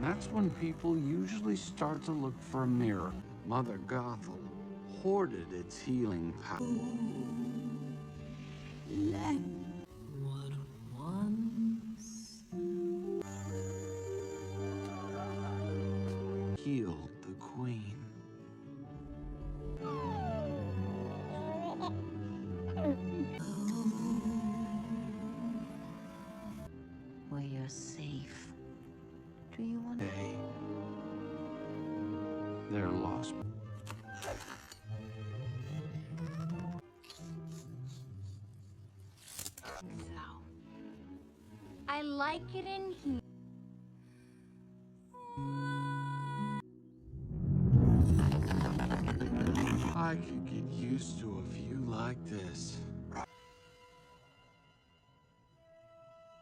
that's when people usually start to look for a mirror. Mother Gothel hoarded its healing power. What once Healed the queen. where you're safe. Do you want to? Hey, they're lost. So, I like it in here. I could get used to a view like this.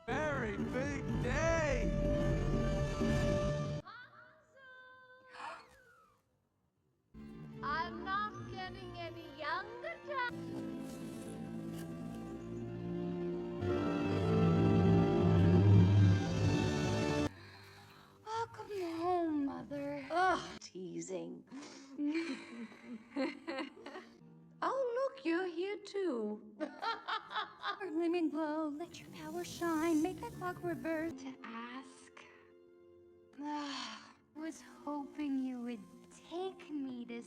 Very big day! I'm not getting any younger. Welcome home, Mother. Ugh, teasing. Oh, look, you're here too. Gleaming glow, let your power shine, make that clock reverse. To ask, I was hoping you would take me to.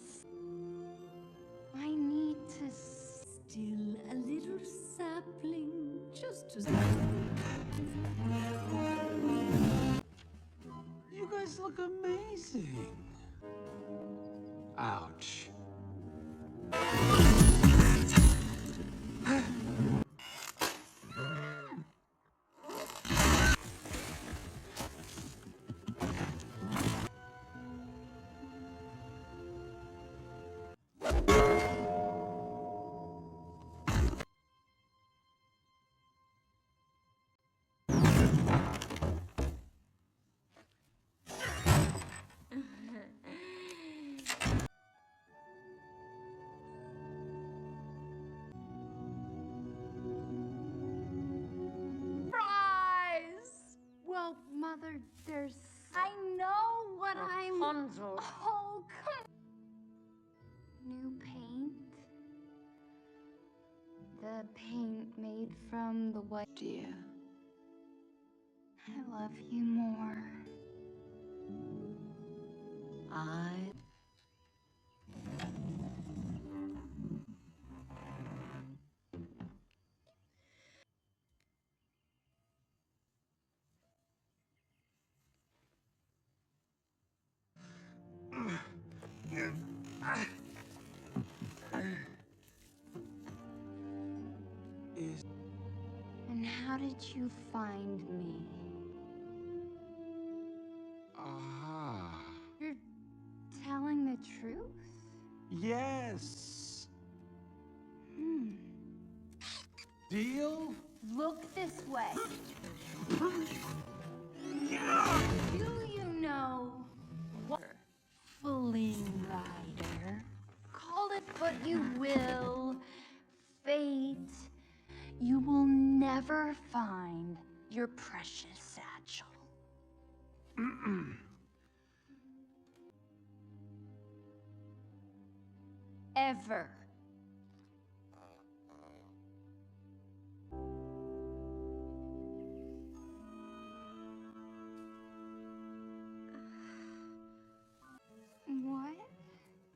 I need to. Still a little sapling, just to. You guys look amazing. Ouch. Surprise! Well, Mother, there's. I know what I'm. Rapunzel. Oh, come. New paint. The paint made from the white. Dear. I love you more. I. Is And how did you find me? aha. You're telling the truth? Yes. Hmm. Deal? Look this way. Do you know what? Fling Rider. Call it what you will. Fate. You will never find your precious satchel. Ever. What?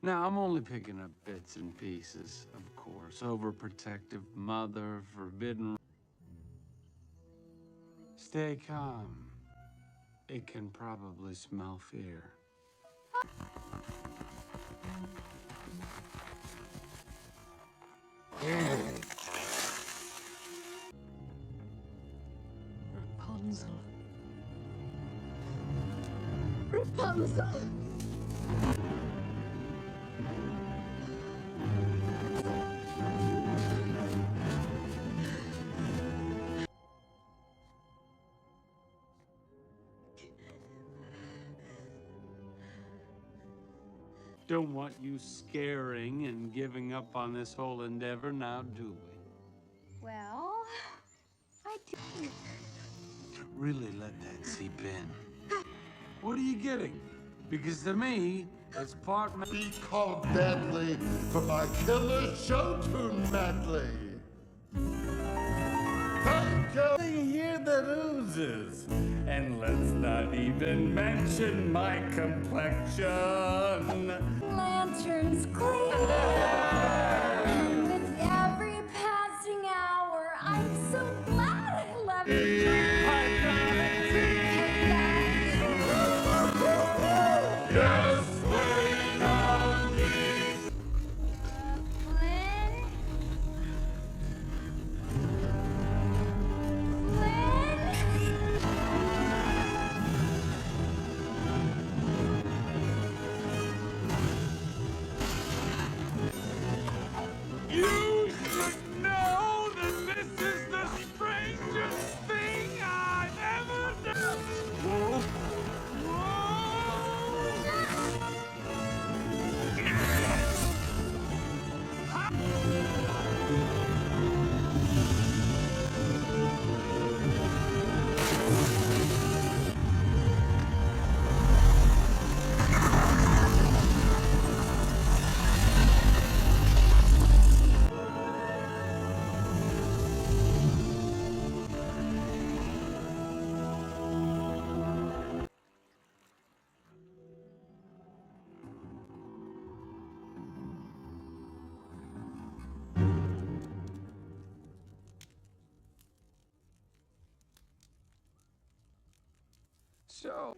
Now, I'm only picking up bits and pieces, of course. Overprotective mother, forbidden. Stay calm. It can probably smell fear. Rapunzel. Rapunzel! Don't want you scaring and giving up on this whole endeavor now, do we? Well, I do. Really let that seep in. What are you getting? Because to me, it's part... Be called badly for my killer show tune medley. Thank you. Hear the oozes. And let's not even mention my complexion. Lanterns gleam. With every passing hour, I'm so glad I left you. Yes, wait on me. You should know that this is the strangest thing I've ever done! Whoa. So...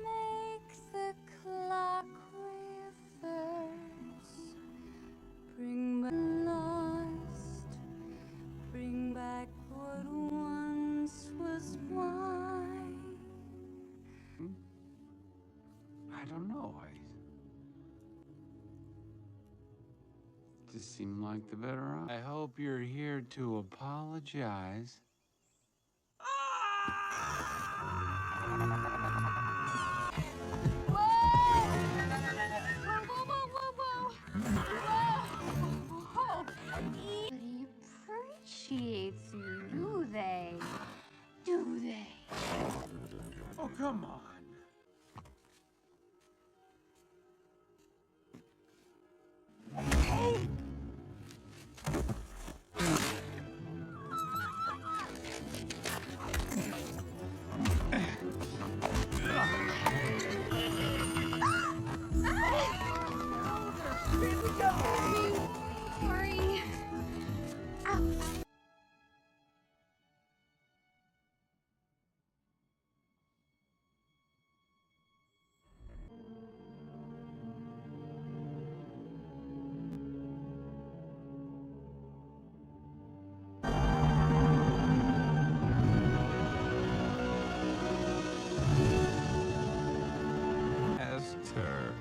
Make the clock reverse. Bring back lost. Bring back what once was mine. I don't know. Just seemed like the better option. I hope you're here to apologize. Nobody appreciates you, do they? Do they? Oh, come on. Sorry. Ow. Esther.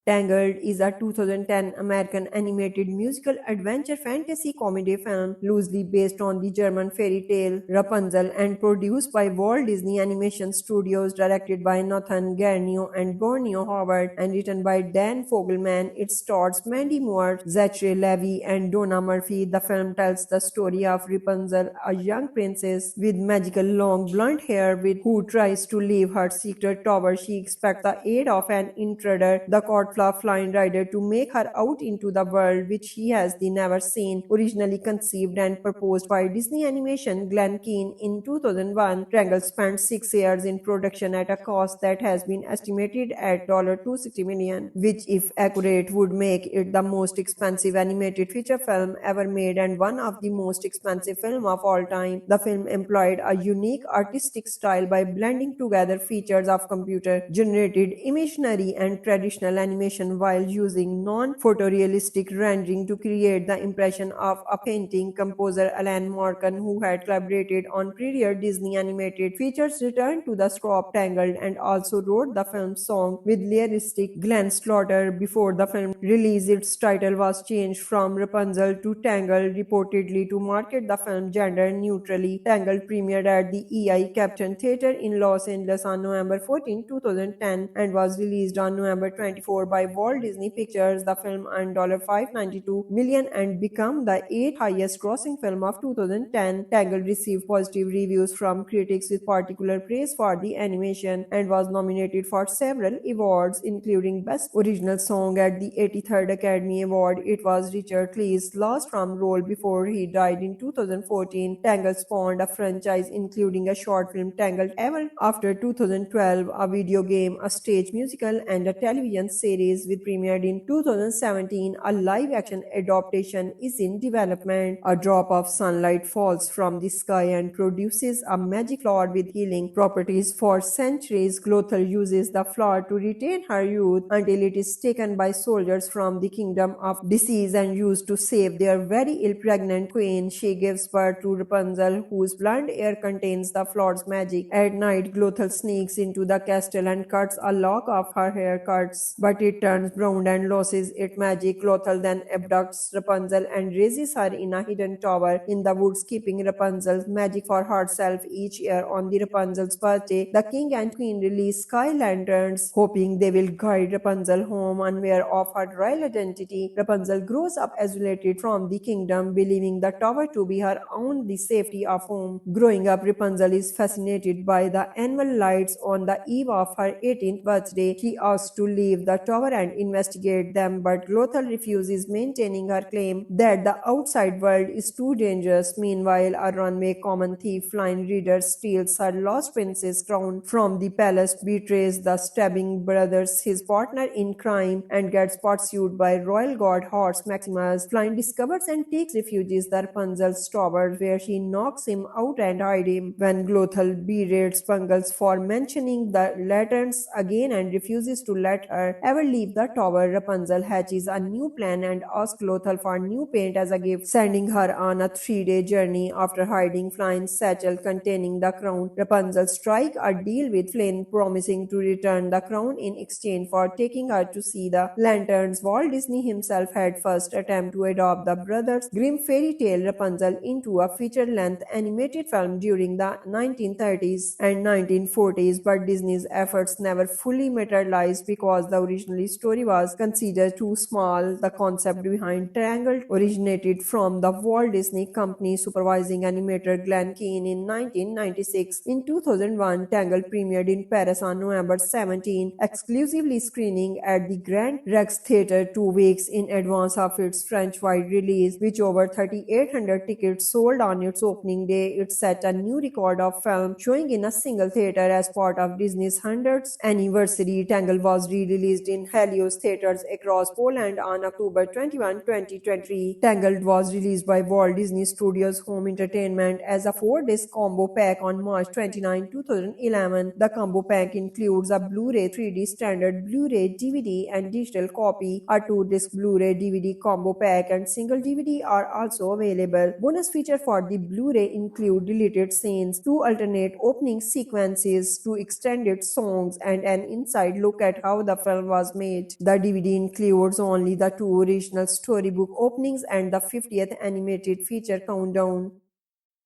Tangled is a 2010 American animated musical adventure fantasy comedy film loosely based on the German fairy tale Rapunzel and produced by Walt Disney Animation Studios, directed by Nathan Garnio and Borneo Howard, and written by Dan Fogelman. It stars Mandy Moore, Zachary Levi, and Donna Murphy. The film tells the story of Rapunzel, a young princess with magical long blonde hair who tries to leave her secret tower. She expects the aid of an intruder, the Cortfla flying rider, to make her out into the world which she has never seen. Originally conceived and proposed by Disney Animation Glenn Keane in 2001, Tangled spent 6 years in production at a cost that has been estimated at $260 million, which, if accurate, would make it the most expensive animated feature film ever made and one of the most expensive films of all time. The film employed a unique artistic style by blending together features of computer-generated imagery and traditional animation while using non-photorealistic rendering to create the impression of a painting. Composer Alan Menken, who had collaborated on prior Disney animated features, returned to the score of Tangled and also wrote the film's song with lyricist Glenn Slaughter. Before the film release, its title was changed from Rapunzel to Tangled, reportedly to market the film gender neutrally. Tangled premiered at the EI Captain Theatre in Los Angeles on November 14, 2010 and was released on November 24 by Walt Disney Pictures. The film earned $592 million and became the eighth highest grossing film of 2010. Tangled received positive reviews from critics with particular praise for the animation and was nominated for several awards, including Best Original Song at the 83rd Academy Award. It was Richard Clee's last film role before he died in 2014. Tangled spawned a franchise including a short film Tangled Ever after 2012, a video game, a stage musical, and a television series which premiered in 2017. A live-action adaptation is in development. A drop of sunlight falls from the sky and produces a magic flower with healing properties. For centuries, Glothel uses the flower to retain her youth until it is taken by soldiers from the kingdom of disease and used to save their very ill pregnant queen. She gives birth to Rapunzel, whose blonde hair contains the flower's magic. At night, Glothel sneaks into the castle and cuts a lock of her hair cuts, but it turns brown and loses its magic. Glothel then abducts Rapunzel and raises her in a hidden tower in the woods, keeping Rapunzel's magic for herself. Each year on the Rapunzel's birthday, the king and queen release sky lanterns, hoping they will guide Rapunzel home unaware of her royal identity. Rapunzel grows up isolated from the kingdom, believing the tower to be her only safety of home. Growing up, Rapunzel is fascinated by the annual lights. On the eve of her 18th birthday, she asks to leave the tower and investigate them, but Glothel refuses, maintaining her claim that the outside world is too dangerous. Meanwhile, a runaway common thief, Flynn Rider, steals her lost princess crown from the palace, betrays the stabbing brothers, his partner in crime, and gets pursued by royal guard horse Maximus. Flynn discovers and takes refuge in the Rapunzel's tower, where she knocks him out and hides him. When Glothel berates Spangles for mentioning the lanterns again and refuses to let her ever leave the tower, Rapunzel hatches a new plan and asks Glothel for new paint as a gift, sending her on a 3-day journey. After hiding Flynn's satchel containing the crown, Rapunzel strikes a deal with Flynn, promising to return the crown in exchange for taking her to see the lanterns. Walt Disney himself had first attempted to adopt the Brothers Grimm fairy tale Rapunzel into a feature-length animated film during the 1930s and 1940s, but Disney's efforts never fully materialized because the original story was considered too small. The concept behind Tangled originated from the Walt Disney Company supervising animator Glen Keane in 1996. In 2001, Tangled premiered in Paris on November 17, exclusively screening at the Grand Rex Theatre 2 weeks in advance of its French-wide release, which over 3,800 tickets sold on its opening day. It set a new record of film showing in a single theater as part of Disney's 100th anniversary. Tangled was re-released in Helios theaters across Poland on October 21, 2020. Tangled was released by Walt Disney Studios Home Entertainment as a 4-disc combo pack on March 29, 2011. The combo pack includes a Blu-ray 3D standard Blu-ray DVD and digital copy. A 2-disc Blu-ray DVD combo pack and single DVD are also available. Bonus feature for the Blu-ray include deleted scenes, 2 alternate opening sequences, 2 extended songs, and an inside look at how the film was made. The DVD includes only the 2 original storybook openings and the 50th animated feature countdown.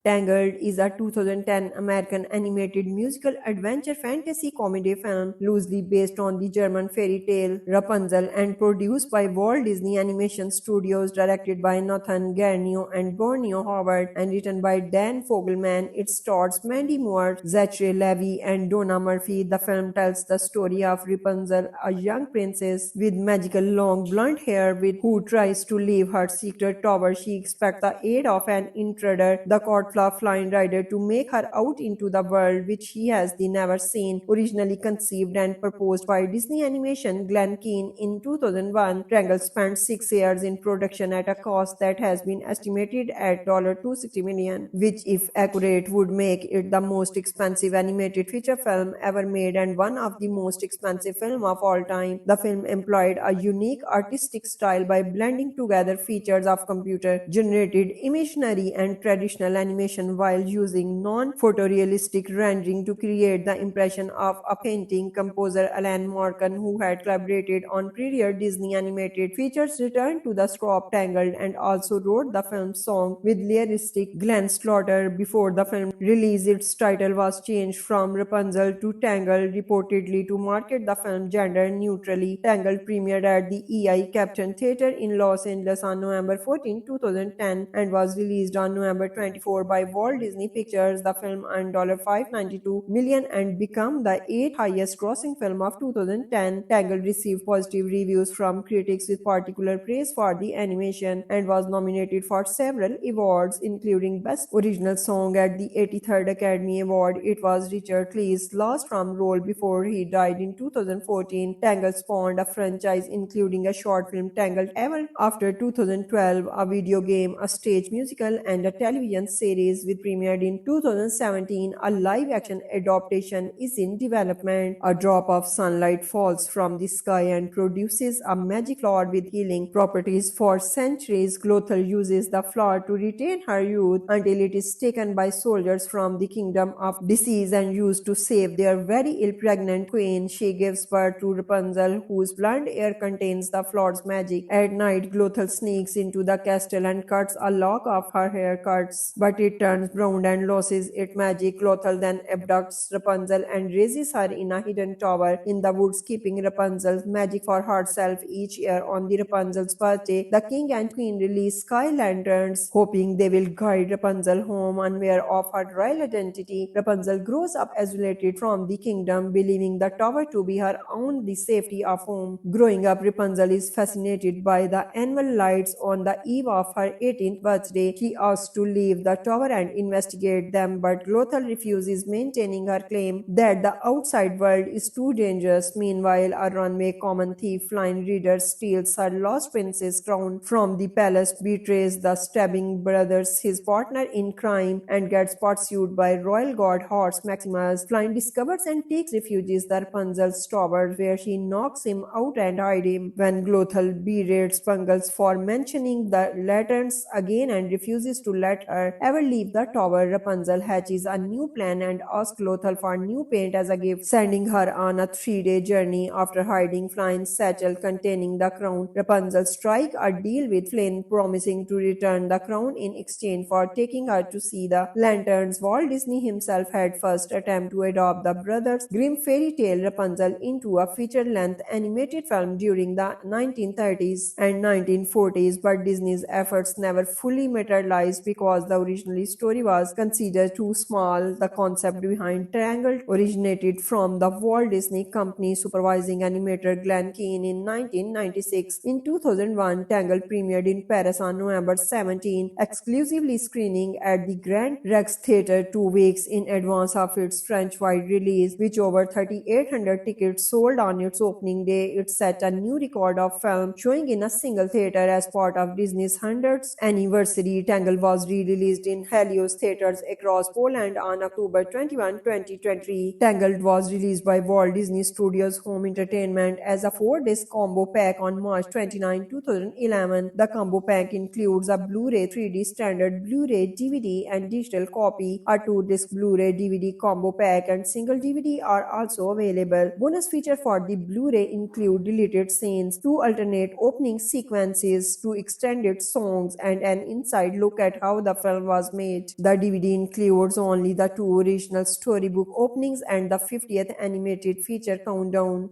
Tangled is a 2010 American animated musical adventure fantasy comedy film loosely based on the German fairy tale Rapunzel and produced by Walt Disney Animation Studios, directed by Nathan Garnio and Borneo Howard, and written by Dan Fogelman. It stars Mandy Moore, Zachary Levi, and Donna Murphy. The film tells the story of Rapunzel, a young princess with magical long blonde hair who tries to leave her secret tower. She expects the aid of an intruder, the court Flynn Rider, to make her out into the world which he has never seen. Originally conceived and proposed by Disney Animation Glen Keane in 2001, Tangled spent 6 years in production at a cost that has been estimated at $260 million, which, if accurate, would make it the most expensive animated feature film ever made and one of the most expensive films of all time. The film employed a unique artistic style by blending together features of computer-generated imagery and traditional animation animation while using non-photorealistic rendering to create the impression of a painting. Composer Alan Menken, who had collaborated on prior Disney animated features, returned to the score Tangled and also wrote the film's song with lyricist Glenn Slaughter. Before the film release, its title was changed from Rapunzel to Tangled, reportedly to market the film gender neutrally. Tangled premiered at the EI Captain Theatre in Los Angeles on November 14, 2010 and was released on November 24 by Walt Disney Pictures. The film earned $592 million and became the eighth highest grossing film of 2010. Tangled received positive reviews from critics with particular praise for the animation and was nominated for several awards, including Best Original Song at the 83rd Academy Award. It was Richard Clee's last film role before he died in 2014. Tangled spawned a franchise including a short film Tangled Ever After 2012, a video game, a stage musical, and a television series which premiered in 2017. A live-action adaptation is in development. A drop of sunlight falls from the sky and produces a magic flower with healing properties. For centuries, Glothel uses the flower to retain her youth until it is taken by soldiers from the kingdom of disease and used to save their very ill pregnant queen. She gives birth to Rapunzel, whose blonde hair contains the flower's magic. At night, Glothel sneaks into the castle and cuts a lock of her hair but it turns brown and loses its magic. Glothel then abducts Rapunzel and raises her in a hidden tower in the woods, keeping Rapunzel's magic for herself. Each year on the Rapunzel's birthday, the king and queen release sky lanterns, hoping they will guide Rapunzel home unaware of her royal identity. Rapunzel grows up isolated from the kingdom, believing the tower to be her only safety of home. Growing up, Rapunzel is fascinated by the annual lights. On the eve of her 18th birthday, she asks to leave the tower and investigate them, but Glothel refuses, maintaining her claim that the outside world is too dangerous. Meanwhile, a runaway common thief, Flynn Rider, steals her lost princess crown from the palace, betrays the stabbing brothers, his partner in crime, and gets pursued by royal guard horse Maximus. Flynn discovers and takes refuge in the Rapunzel's tower, where she knocks him out and hides him. When Glothel berates Bungles for mentioning the lanterns again and refuses to let her ever leave the tower, Rapunzel hatches a new plan and asks Glothel for new paint as a gift, sending her on a 3-day journey. After hiding Flynn's satchel containing the crown, Rapunzel strikes a deal with Flynn, promising to return the crown in exchange for taking her to see the lanterns. Walt Disney himself had first attempted to adopt the Brothers Grimm fairy tale Rapunzel into a feature-length animated film during the 1930s and 1940s, but Disney's efforts never fully materialized because the original story was considered too small. The concept behind Tangled originated from the Walt Disney Company supervising animator Glenn Keane in 1996. In 2001, Tangled premiered in Paris on November 17, exclusively screening at the Grand Rex Theatre 2 weeks in advance of its French-wide release, which over 3,800 tickets sold on its opening day. It set a new record of film showing in a single theater as part of Disney's 100th anniversary. Tangled was re-released in Helios theaters across Poland on October 21, 2023. Tangled was released by Walt Disney Studios Home Entertainment as a 4-disc combo pack on March 29, 2011. The combo pack includes a Blu-ray 3D standard Blu-ray DVD and digital copy. A 2-disc Blu-ray DVD combo pack and single DVD are also available. Bonus features for the Blu-ray include deleted scenes, 2 alternate opening sequences, 2 extended songs, and an inside look at how the film was made. The DVD includes only the 2 original storybook openings and the 50th animated feature countdown.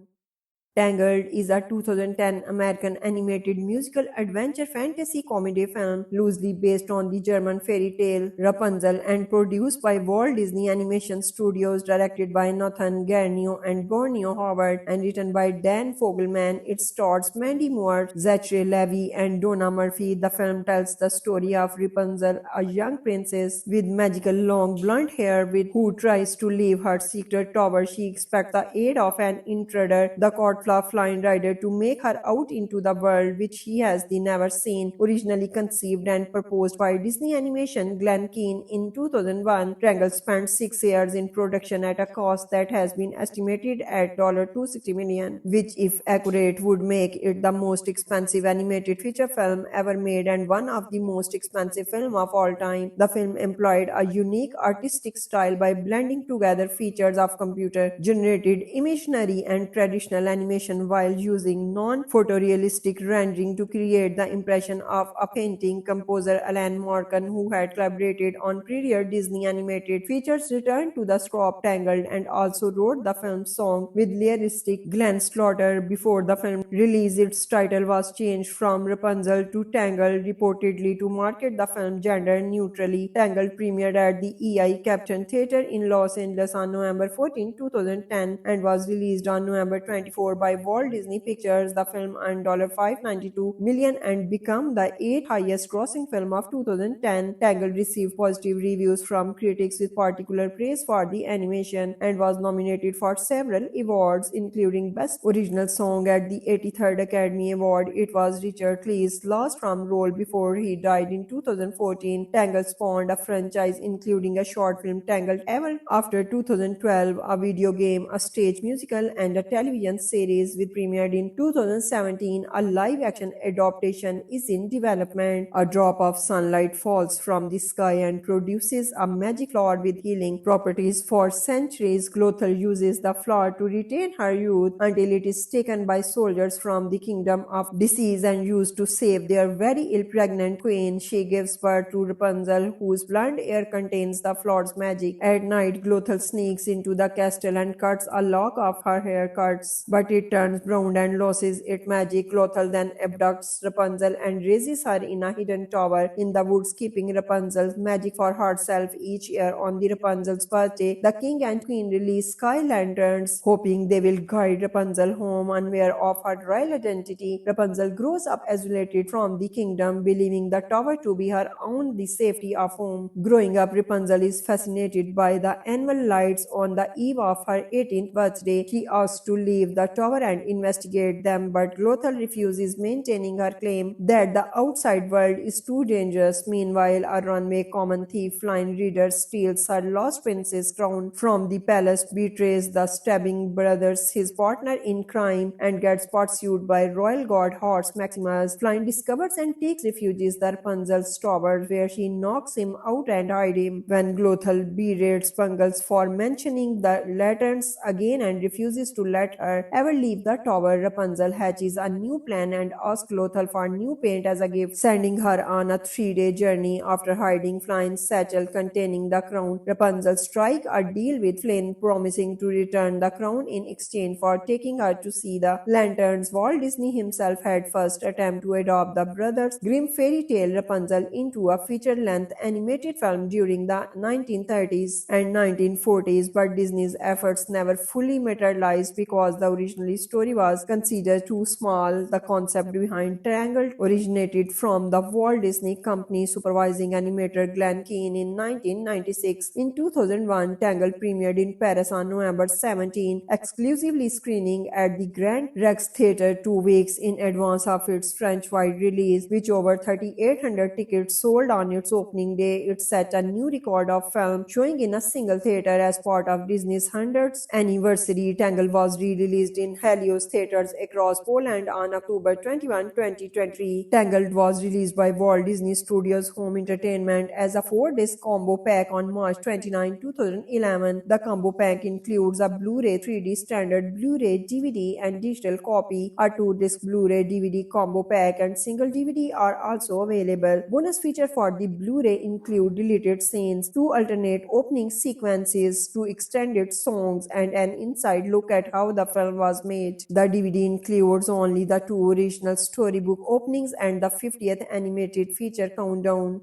Tangled is a 2010 American animated musical adventure fantasy comedy film loosely based on the German fairy tale Rapunzel and produced by Walt Disney Animation Studios, directed by Nathan Garnio and Borneo Howard, and written by Dan Fogelman. It stars Mandy Moore, Zachary Levi, and Donna Murphy. The film tells the story of Rapunzel, a young princess with magical long blonde hair who tries to leave her secret tower. She expects the aid of an intruder, the court Butterfly Flying Rider to make her out into the world which he has never seen. Originally conceived and proposed by Disney Animation Glen Keane in 2001, Tangled spent 6 years in production at a cost that has been estimated at $260 million, which, if accurate, would make it the most expensive animated feature film ever made and one of the most expensive films of all time. The film employed a unique artistic style by blending together features of computer-generated imagery and traditional animation while using non-photorealistic rendering to create the impression of a painting. Composer Alan Menken, who had collaborated on prior Disney animated features, returned to the score Tangled and also wrote the film's song with lyricist Glenn Slaughter. Before the film release, its title was changed from Rapunzel to Tangled, reportedly to market the film gender neutrally. Tangled premiered at the EI Captain Theatre in Los Angeles on November 14, 2010 and was released on November 24 by Walt Disney Pictures. The film earned $592 million and became the 8th highest grossing film of 2010. Tangled received positive reviews from critics with particular praise for the animation and was nominated for several awards including Best Original Song at the 83rd Academy Award. It was Richard Clee's last film role before he died in 2014. Tangled spawned a franchise including a short film Tangled Ever After 2012, a video game, a stage musical and a television series which premiered in 2017. A live-action adaptation is in development. A drop of sunlight falls from the sky and produces a magic flower with healing properties. For centuries, Glothel uses the flower to retain her youth until it is taken by soldiers from the kingdom of disease and used to save their very ill pregnant queen. She gives birth to Rapunzel, whose blonde hair contains the flower's magic. At night, Glothel sneaks into the castle and cuts a lock of her hair cuts, but it turns brown and loses its magic. Glothel then abducts Rapunzel and raises her in a hidden tower in the woods, keeping Rapunzel's magic for herself. Each year on the Rapunzel's birthday, the king and queen release sky lanterns, hoping they will guide Rapunzel home unaware of her royal identity. Rapunzel grows up isolated from the kingdom, believing the tower to be her only safety of home. Growing up, Rapunzel is fascinated by the annual lights. On the eve of her 18th birthday, she asks to leave the tower and investigate them, but Glothel refuses, maintaining her claim that the outside world is too dangerous. Meanwhile, a runaway common thief, Flying Rider, steals her lost princess crown from the palace, betrays the stabbing brothers, his partner in crime, and gets pursued by royal guard horse Maximus. Flying discovers and takes refuge in the Rapunzel's tower, where she knocks him out and hides him. When Glothel berates Bungles for mentioning the lanterns again and refuses to let her ever leave the tower, Rapunzel hatches a new plan and asks Glothel for new paint as a gift, sending her on a 3-day journey. After hiding Flynn's satchel containing the crown, Rapunzel strikes a deal with Flynn, promising to return the crown in exchange for taking her to see the lanterns. Walt Disney himself had first attempted to adopt the Brothers Grimm fairy tale Rapunzel into a feature-length animated film during the 1930s and 1940s, but Disney's efforts never fully materialized because the original story was considered too small. The concept behind Tangled originated from the Walt Disney Company supervising animator Glen Keane in 1996. In 2001, Tangled premiered in Paris on November 17, exclusively screening at the Grand Rex Theatre 2 weeks in advance of its French-wide release, which over 3,800 tickets sold on its opening day. It set a new record of film showing in a single theater as part of Disney's 100th anniversary. Tangled was re-released in Helios theaters across Poland on October 21, 2023. Tangled was released by Walt Disney Studios Home Entertainment as a 4-disc combo pack on March 29, 2011. The combo pack includes a Blu-ray 3D standard Blu-ray DVD and digital copy. A 2-disc Blu-ray DVD combo pack and single DVD are also available. Bonus feature for the Blu-ray include deleted scenes, 2 alternate opening sequences, 2 extended songs, and an inside look at how the film was made. The DVD includes only the 2 original storybook openings and the 50th animated feature countdown.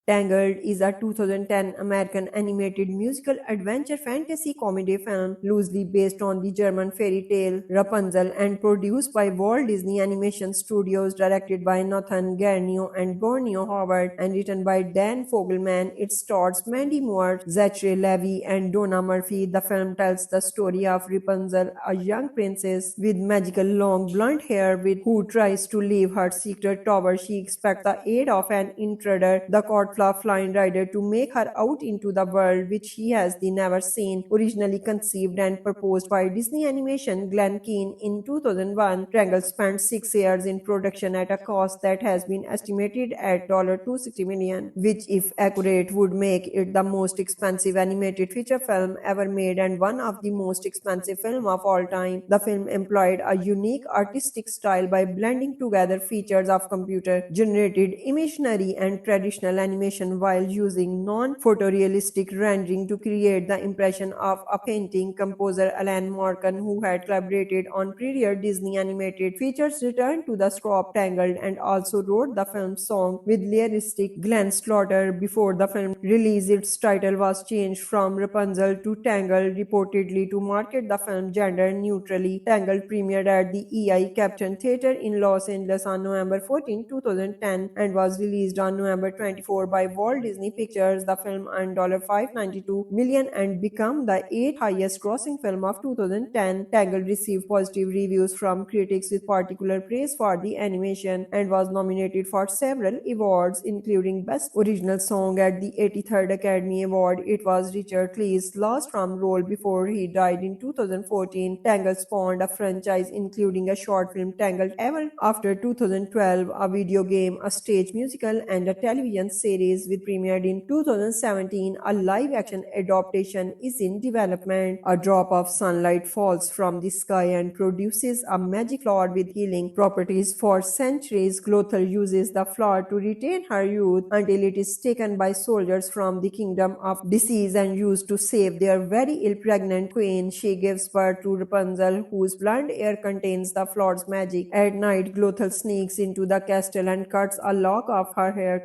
Tangled is a 2010 American animated musical adventure fantasy comedy film loosely based on the German fairy tale Rapunzel and produced by Walt Disney Animation Studios, directed by Nathan Garnio and Borneo Howard, and written by Dan Fogelman. It stars Mandy Moore, Zachary Levi, and Donna Murphy. The film tells the story of Rapunzel, a young princess with magical long blonde hair who tries to leave her secret tower. She expects the aid of an intruder, the Cortfla flying rider, to make her out into the world which she has never seen. Originally conceived and proposed by Disney Animation Glenn Keane in 2001, Tangled spent 6 years in production at a cost that has been estimated at $260 million, which, if accurate, would make it the most expensive animated feature film ever made and one of the most expensive films of all time. The film employed a unique artistic style by blending together features of computer-generated imagery and traditional animation while using non-photorealistic rendering to create the impression of a painting. Composer Alan Menken, who had collaborated on prior Disney animated features, returned to the scope Tangled and also wrote the film's song with lyricist Glenn Slaughter. Before the film release, its title was changed from Rapunzel to Tangled, reportedly to market the film gender neutrally. Tangled premiered at the EI Captain Theatre in Los Angeles on November 14, 2010 and was released on November 24 by Walt Disney Pictures. The film earned $592 million and became the 8th highest grossing film of 2010. Tangled received positive reviews from critics with particular praise for the animation and was nominated for several awards, including Best Original Song at the 83rd Academy Award. It was Richard Clee's last film role before he died in 2014. Tangled spawned a franchise including a short film Tangled Ever After 2012, a video game, a stage musical, and a television series which premiered in 2017. A live-action adaptation is in development. A drop of sunlight falls from the sky and produces a magic flower with healing properties. For centuries, Glothel uses the flower to retain her youth until it is taken by soldiers from the kingdom of disease and used to save their very ill pregnant queen. She gives birth to Rapunzel, whose blonde hair contains the flower's magic. At night, Glothel sneaks into the castle and cuts a lock of her hair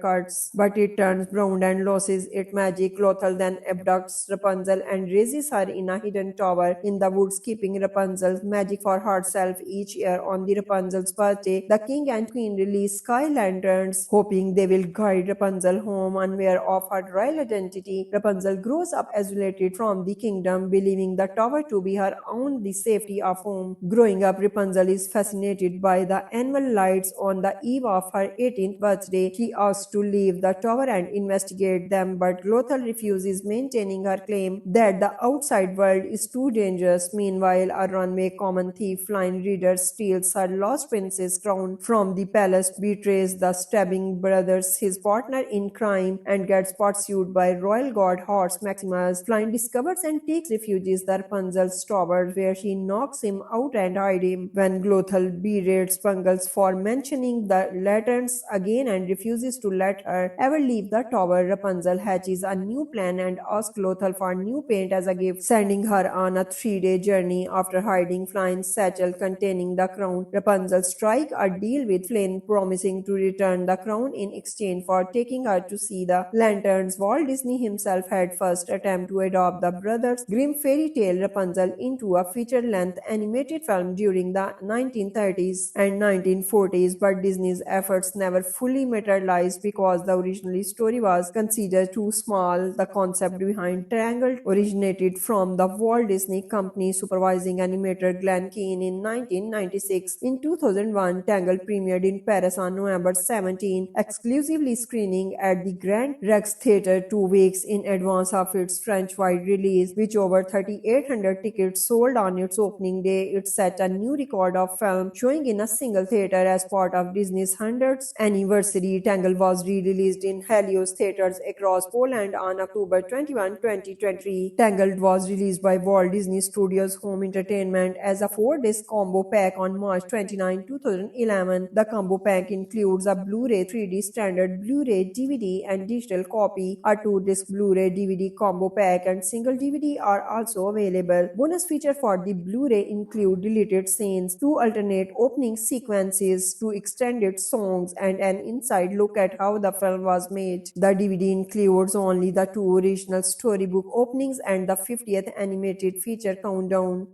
but it turns brown and loses its magic. Glothel then abducts Rapunzel and raises her in a hidden tower in the woods, keeping Rapunzel's magic for herself. Each year on the Rapunzel's birthday, the king and queen release sky lanterns, hoping they will guide Rapunzel home unaware of her royal identity. Rapunzel grows up isolated from the kingdom, believing the tower to be her only safety of home. Growing up, Rapunzel is fascinated by the annual lights. On the eve of her 18th birthday, she asks to leave the tower and investigate them, but Glothel refuses, maintaining her claim that the outside world is too dangerous. Meanwhile, a runaway common thief, Flying Reader, steals her lost princess crown from the palace, betrays the stabbing brothers, his partner in crime, and gets pursued by royal guard horse Maximus. Flying discovers and takes refuge in the Rapunzel's tower, where she knocks him out and hides him. When Glothel berates Spangles for mentioning the lanterns again and refuses to let her ever leave the tower, Rapunzel hatches a new plan and asks Glothel for new paint as a gift, sending her on a 3-day journey. After hiding Flynn's satchel containing the crown, Rapunzel strikes a deal with Flynn, promising to return the crown in exchange for taking her to see the lanterns. Walt Disney himself had first attempted to adopt the Brothers Grimm fairy tale Rapunzel into a feature-length animated film during the 1930s and 1940s, but Disney's efforts never fully materialized because the original story was considered too small. The concept behind Tangled originated from the Walt Disney Company supervising animator Glenn Keane in 1996. In 2001, Tangled premiered in Paris on November 17, exclusively screening at the Grand Rex Theatre 2 weeks in advance of its French-wide release, which over 3,800 tickets sold on its opening day. It set a new record of film showing in a single theater as part of Disney's 100th anniversary. Tangled was re-released in Helios theaters across Poland on October 21, 2020. Tangled was released by Walt Disney Studios Home Entertainment as a 4-disc combo pack on March 29, 2011. The combo pack includes a Blu-ray 3D standard Blu-ray DVD and digital copy. A 2-disc Blu-ray DVD combo pack and single DVD are also available. Bonus feature for the Blu-ray include deleted scenes, 2 alternate opening sequences, 2 extended songs, and an inside look at how the film was was made. The DVD includes only the two original storybook openings and the 50th animated feature countdown.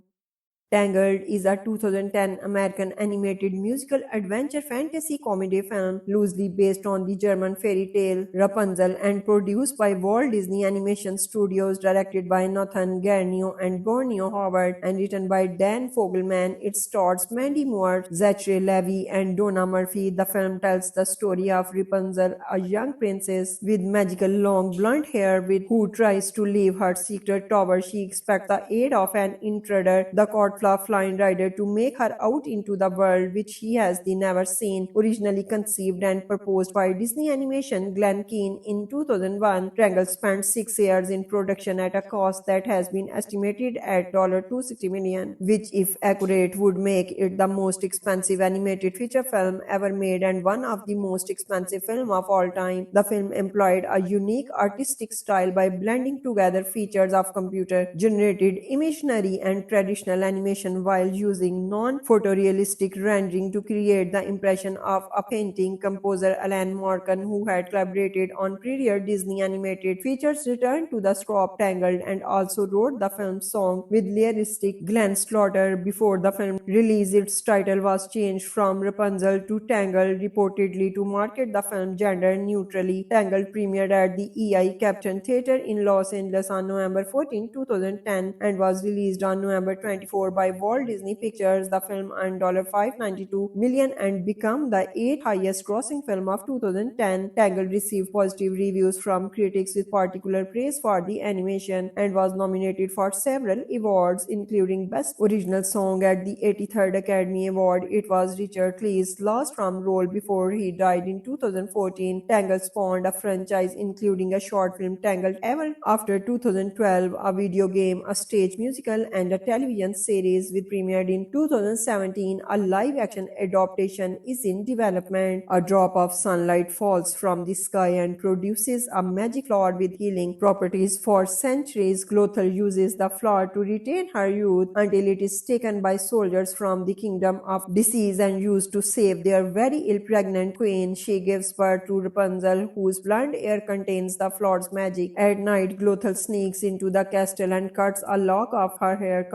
Tangled is a 2010 American animated musical adventure fantasy comedy film loosely based on the German fairy tale Rapunzel and produced by Walt Disney Animation Studios, directed by Nathan Garnio and Borneo Howard, and written by Dan Fogelman. It stars Mandy Moore, Zachary Levi, and Donna Murphy. The film tells the story of Rapunzel, a young princess with magical long blonde hair who tries to leave her secret tower. She expects the aid of an intruder, the Codflaw Flying Rider, to make her out into the world which she has never seen. Originally conceived and proposed by Disney Animation Glenn Keane in 2001, Tangled spent 6 years in production at a cost that has been estimated at $260 million, which, if accurate, would make it the most expensive animated feature film ever made and one of the most expensive films of all time. The film employed a unique artistic style by blending together features of computer-generated imagery and traditional animation while using non-photorealistic rendering to create the impression of a painting. Composer Alan Menken, who had collaborated on prior Disney animated features, returned to the score of Tangled and also wrote the film's song with lyricist Glenn Slaughter. Before the film release, its title was changed from Rapunzel to Tangled, reportedly to market the film gender neutrally. Tangled premiered at the EI Captain Theatre in Los Angeles on November 14, 2010 and was released on November 24 by Walt Disney Pictures. The film earned $592 million and became the 8th highest grossing film of 2010. Tangled received positive reviews from critics with particular praise for the animation and was nominated for several awards, including Best Original Song at the 83rd Academy Award. It was Richard Clee's last film role before he died in 2014. Tangled spawned a franchise including a short film Tangled Ever After 2012, a video game, a stage musical, and a television series which premiered in 2017. A live-action adaptation is in development. A drop of sunlight falls from the sky and produces a magic flower with healing properties. For centuries, Glothel uses the flower to retain her youth until it is taken by soldiers from the kingdom of disease and used to save their very ill pregnant queen. She gives birth to Rapunzel, whose blonde hair contains the flower's magic. At night, Glothel sneaks into the castle and cuts a lock of her hair,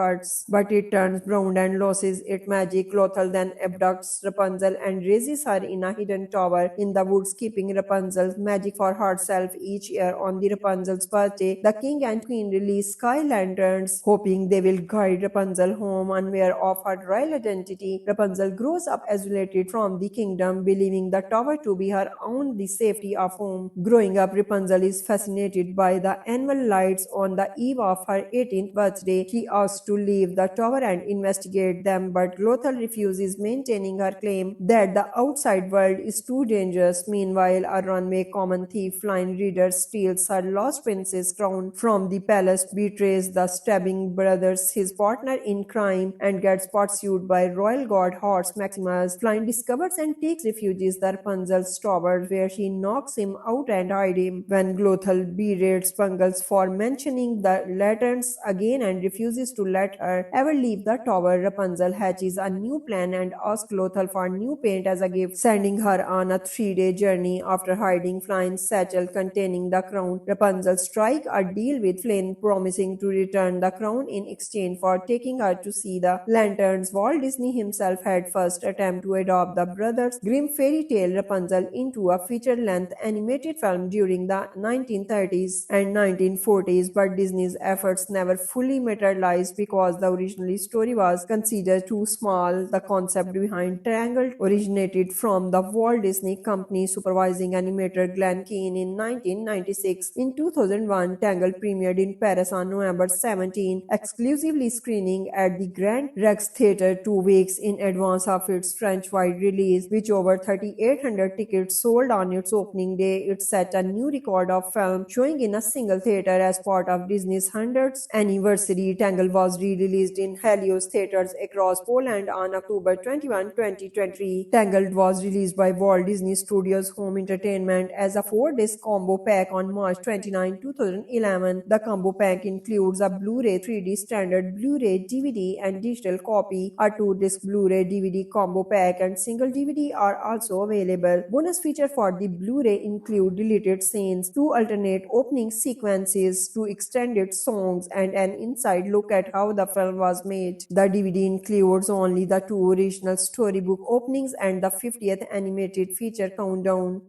but it turns brown and loses its magic. Glothel then abducts Rapunzel and raises her in a hidden tower in the woods, keeping Rapunzel's magic for herself. Each year on the Rapunzel's birthday, the king and queen release sky lanterns, hoping they will guide Rapunzel home unaware of her royal identity. Rapunzel grows up isolated from the kingdom, believing the tower to be her only safety of home. Growing up, Rapunzel is fascinated by the annual lights. On the eve of her 18th birthday, she asks to leave the tower and investigate them, but Glothel refuses, maintaining her claim that the outside world is too dangerous. Meanwhile, a runaway common thief, Flying Reader, steals her lost princess crown from the palace, betrays the stabbing brothers, his partner in crime, and gets pursued by royal guard horse Maximus. Flying discovers and takes refuge in the Rapunzel's tower, where she knocks him out and hides him. When Glothel berates Bungles for mentioning the lanterns again and refuses to let her ever leave the tower, Rapunzel hatches a new plan and asks Glothel for new paint as a gift, sending her on a 3-day journey. After hiding Flynn's satchel containing the crown, Rapunzel strikes a deal with Flynn, promising to return the crown in exchange for taking her to see the lanterns. Walt Disney himself had first attempted to adopt the Brothers Grimm fairy tale Rapunzel into a feature-length animated film during the 1930s and 1940s, but Disney's efforts never fully materialized because the original story was considered too small. The concept behind Tangled originated from the Walt Disney Company supervising animator Glenn Keane in 1996. In 2001, Tangled premiered in Paris on November 17, exclusively screening at the Grand Rex Theatre 2 weeks in advance of its French-wide release, which over 3,800 tickets sold on its opening day. It set a new record of film showing in a single theater as part of Disney's 100th anniversary. Tangled was re-released in Helios theaters across Poland on October 21, 2023. Tangled was released by Walt Disney Studios Home Entertainment as a 4-disc combo pack on March 29, 2011. The combo pack includes a Blu-ray 3D standard Blu-ray DVD and digital copy. A 2-disc Blu-ray DVD combo pack and single DVD are also available. Bonus feature for the Blu-ray include deleted scenes, 2 alternate opening sequences, 2 extended songs, and an inside look at how the film was made. The DVD includes only the 2 original storybook openings and the 50th animated feature countdown.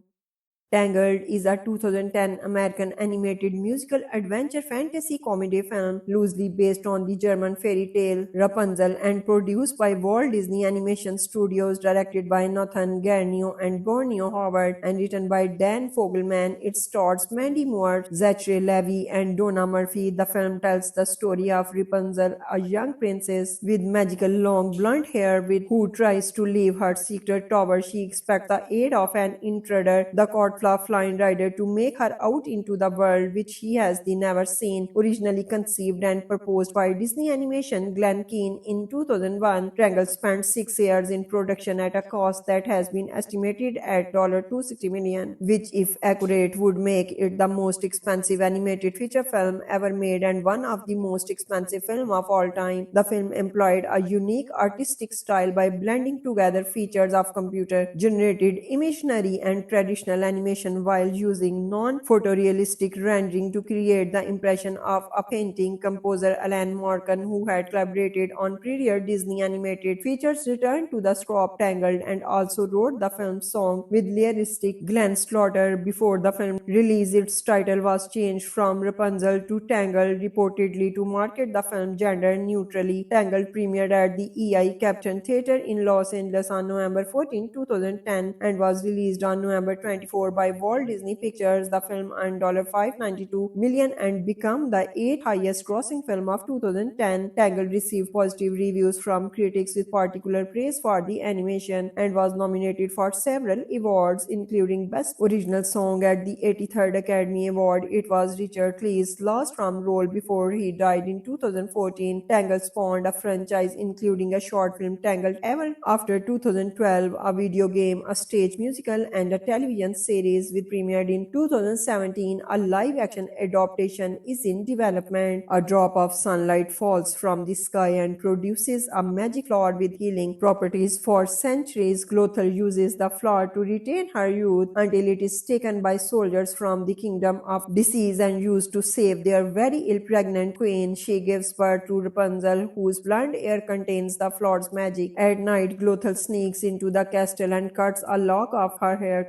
Tangled is a 2010 American animated musical adventure fantasy comedy film loosely based on the German fairy tale Rapunzel and produced by Walt Disney Animation Studios, directed by Nathan Garnio and Borneo Howard, and written by Dan Fogelman. It stars Mandy Moore, Zachary Levi, and Donna Murphy. The film tells the story of Rapunzel, a young princess with magical long blonde hair who tries to leave her secret tower. She expects the aid of an intruder, the court flying rider, to make her out into the world which he has never seen. Originally conceived and proposed by Disney Animation Glenn Keane in 2001, Tangled spent 6 years in production at a cost that has been estimated at $260 million, which, if accurate, would make it the most expensive animated feature film ever made and one of the most expensive films of all time. The film employed a unique artistic style by blending together features of computer-generated imagery and traditional animation while using non-photorealistic rendering to create the impression of a painting. Composer Alan Menken, who had collaborated on prior Disney animated features, returned to the score Tangled and also wrote the film's song with lyricist Glenn Slaughter. Before the film release, its title was changed from Rapunzel to Tangled, reportedly to market the film gender neutrally. Tangled premiered at the EI Captain Theater in Los Angeles on November 14, 2010 and was released on November 24 by Walt Disney Pictures. The film earned $592 million and became the 8th highest grossing film of 2010. Tangled received positive reviews from critics with particular praise for the animation and was nominated for several awards, including Best Original Song at the 83rd Academy Award. It was Richard Lee's last film role before he died in 2014. Tangled spawned a franchise including a short film Tangled Ever After 2012, a video game, a stage musical, and a television series with premiered in 2017. A live-action adaptation is in development. A drop of sunlight falls from the sky and produces a magic flower with healing properties. For centuries, Glothel uses the flower to retain her youth until it is taken by soldiers from the Kingdom of Disease and used to save their very ill pregnant queen. She gives birth to Rapunzel, whose blonde hair contains the flower's magic. At night, Glothel sneaks into the castle and cuts a lock of her hair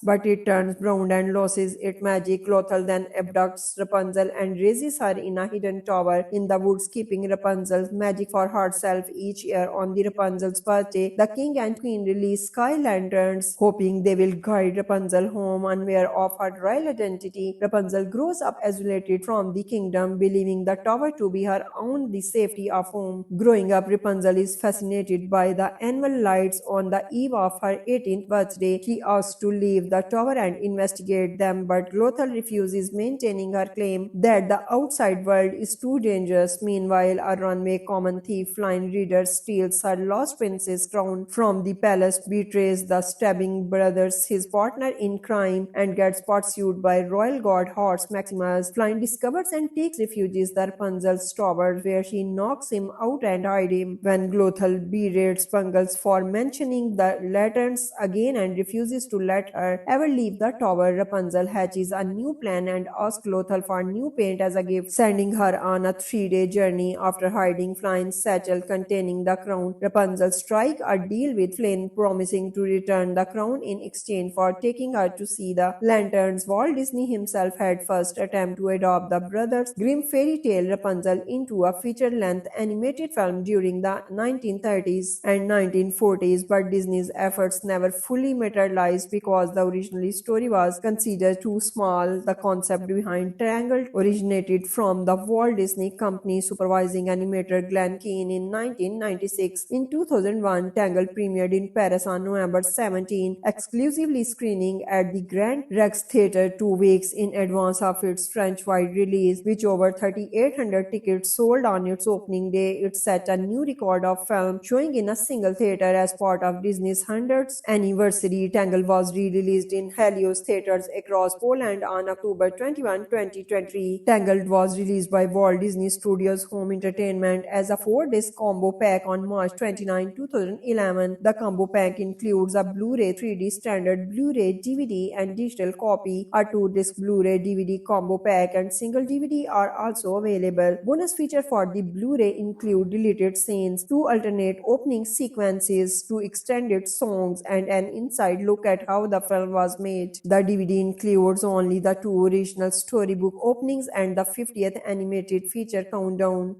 but it turns brown and loses its magic. Glothel then abducts Rapunzel and raises her in a hidden tower in the woods, keeping Rapunzel's magic for herself. Each year on the Rapunzel's birthday, the king and queen release sky lanterns, hoping they will guide Rapunzel home unaware of her royal identity. Rapunzel grows up isolated from the kingdom, believing the tower to be her only safety of home. Growing up, Rapunzel is fascinated by the annual lights. On the eve of her 18th birthday, she asks to leave the tower and investigate them, but Glothel refuses, maintaining her claim that the outside world is too dangerous. Meanwhile, a runaway common thief, Flying Reader, steals her lost princess crown from the palace, betrays the stabbing brothers, his partner in crime, and gets pursued by royal guard horse Maximus. Flying discovers and takes refuge in the Rapunzel's tower, where she knocks him out and hides him. When Glothel berates Bungles for mentioning the lanterns again and refuses to let her ever leave the tower, Rapunzel hatches a new plan and asks Glothel for new paint as a gift, sending her on a 3-day journey. After hiding Flynn's satchel containing the crown, Rapunzel strikes a deal with Flynn, promising to return the crown in exchange for taking her to see the lanterns. Walt Disney himself had first attempted to adopt the Brothers Grimm fairy tale Rapunzel into a feature-length animated film during the 1930s and 1940s, but Disney's efforts never fully materialized because the original originally story was considered too small. The concept behind Tangled originated from the Walt Disney Company supervising animator Glenn Keane in 1996. In 2001, Tangled premiered in Paris on November 17, exclusively screening at the Grand Rex Theatre 2 weeks in advance of its French-wide release, which over 3,800 tickets sold on its opening day. It set a new record of film showing in a single theater as part of Disney's 100th anniversary. Tangled was re-released in Helios theaters across Poland on October 21, 2020. Tangled was released by Walt Disney Studios Home Entertainment as a 4-disc combo pack on March 29, 2011. The combo pack includes a Blu-ray 3D standard Blu-ray DVD and digital copy. A 2-disc Blu-ray DVD combo pack and single DVD are also available. Bonus feature for the Blu-ray include deleted scenes, 2 alternate opening sequences, 2 extended songs, and an inside look at how the film was made. The DVD includes only the 2 original storybook openings and the 50th animated feature countdown.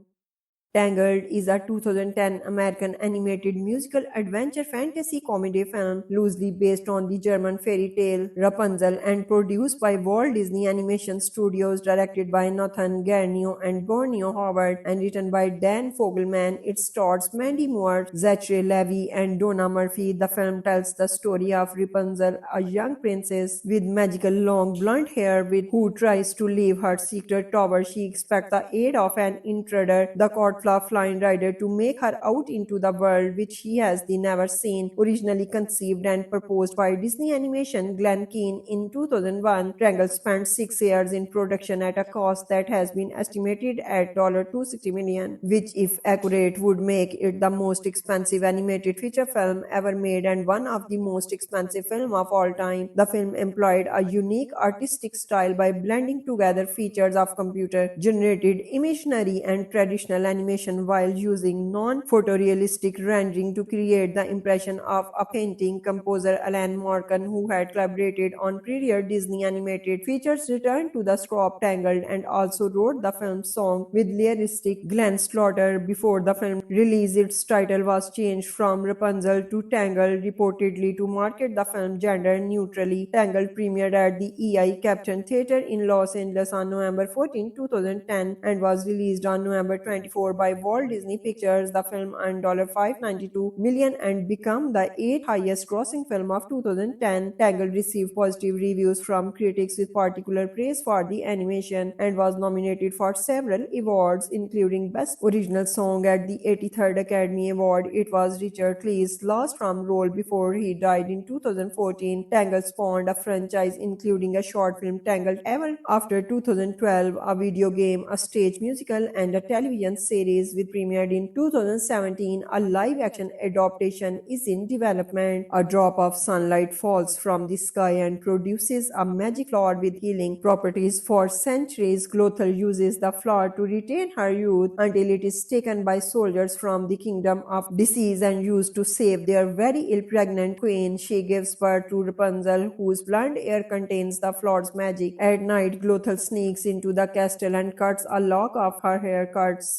Tangled is a 2010 American animated musical adventure fantasy comedy film loosely based on the German fairy tale Rapunzel and produced by Walt Disney Animation Studios, directed by Nathan Garnio and Borneo Howard, and written by Dan Fogelman. It stars Mandy Moore, Zachary Levi, and Donna Murphy. The film tells the story of Rapunzel, a young princess with magical long blonde hair who tries to leave her secret tower. She expects the aid of an intruder, the court flying rider, to make her out into the world which he has never seen. Originally conceived and proposed by Disney Animation Glenn Keane in 2001, Tangled spent 6 years in production at a cost that has been estimated at $260 million, which, if accurate, would make it the most expensive animated feature film ever made and one of the most expensive films of all time. The film employed a unique artistic style by blending together features of computer-generated imagery and traditional animation while using non-photorealistic rendering to create the impression of a painting. Composer Alan Menken, who had collaborated on prior Disney animated features, returned to the score of Tangled and also wrote the film's song with lyricist Glenn Slaughter. Before the film release, its title was changed from Rapunzel to Tangled, reportedly to market the film gender neutrally. Tangled premiered at the EI Captain Theatre in Los Angeles on November 14, 2010 and was released on November 24 by Walt Disney Pictures. The film earned $592 million and became the 8th highest grossing film of 2010. Tangled received positive reviews from critics with particular praise for the animation and was nominated for several awards, including Best Original Song at the 83rd Academy Award. It was Richard Lee's last film role before he died in 2014. Tangled spawned a franchise including a short film Tangled Ever After 2012, a video game, a stage musical, and a television series with premiered in 2017. A live-action adaptation is in development. A drop of sunlight falls from the sky and produces a magic flower with healing properties. For centuries, Glothel uses the flower to retain her youth until it is taken by soldiers from the Kingdom of Disease and used to save their very ill pregnant queen. She gives birth to Rapunzel, whose blonde hair contains the flower's magic. At night, Glothel sneaks into the castle and cuts a lock of her hair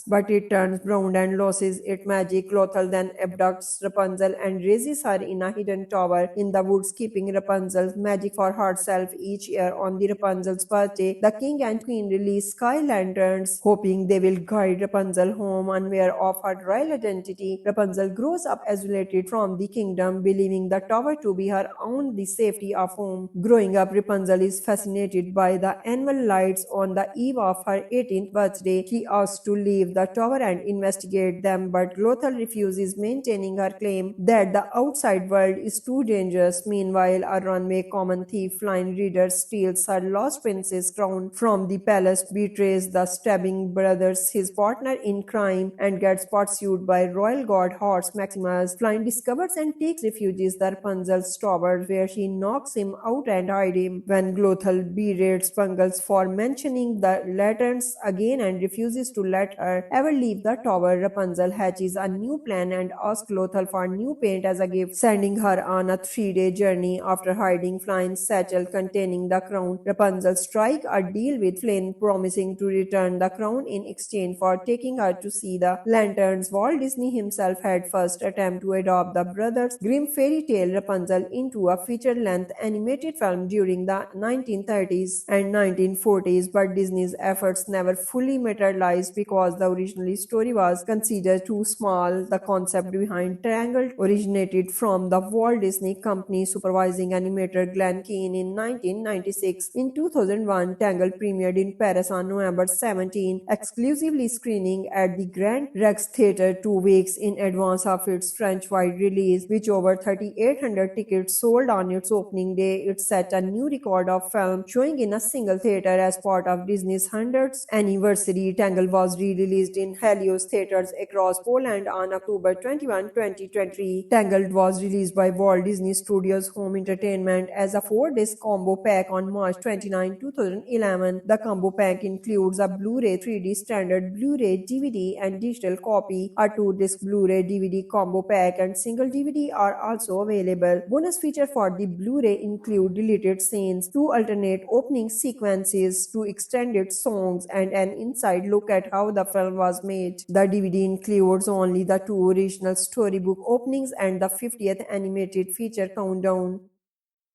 but it turns brown and loses its magic. Glothel then abducts Rapunzel and raises her in a hidden tower in the woods, keeping Rapunzel's magic for herself. Each year on the Rapunzel's birthday, the king and queen release sky lanterns, hoping they will guide Rapunzel home unaware of her royal identity. Rapunzel grows up isolated from the kingdom, believing the tower to be her only safety of home. Growing up, Rapunzel is fascinated by the annual lights. On the eve of her 18th birthday, she asks to leave the tower and investigate them, but Glothel refuses, maintaining her claim that the outside world is too dangerous. Meanwhile, a runaway common thief, Flying Reader, steals her lost princess crown from the palace, betrays the stabbing brothers, his partner in crime, and gets pursued by royal guard horse Maximus. Flying discovers and takes refuge in the Rapunzel's tower, where she knocks him out and hides him. When Glothel berates Bungles for mentioning the lanterns again and refuses to let her ever leave the tower, Rapunzel hatches a new plan and asks Lothal for new paint as a gift, sending her on a 3-day journey. After hiding Flynn's satchel containing the crown, Rapunzel strikes a deal with Flynn, promising to return the crown in exchange for taking her to see the lanterns. Walt Disney himself had first attempted to adopt the Brothers Grimm fairy tale Rapunzel into a feature-length animated film during the 1930s and 1940s, but Disney's efforts never fully materialized because the original story was considered too small. The concept behind Tangled originated from the Walt Disney Company supervising animator Glen Keane in 1996. In 2001, Tangled premiered in Paris on November 17, exclusively screening at the Grand Rex Theatre 2 weeks in advance of its French-wide release, which over 3,800 tickets sold on its opening day. It set a new record of film showing in a single theater as part of Disney's 100th anniversary. Tangled was re-released in Helios theaters across Poland on October 21, 2020. Tangled was released by Walt Disney Studios Home Entertainment as a 4-disc combo pack on March 29, 2011. The combo pack includes a Blu-ray 3D standard Blu-ray DVD and digital copy. A 2-disc Blu-ray DVD combo pack and single DVD are also available. Bonus feature for the Blu-ray include deleted scenes, 2 alternate opening sequences, 2 extended songs, and an inside look at how the film was made. The DVD includes only the 2 original storybook openings and the 50th animated feature countdown.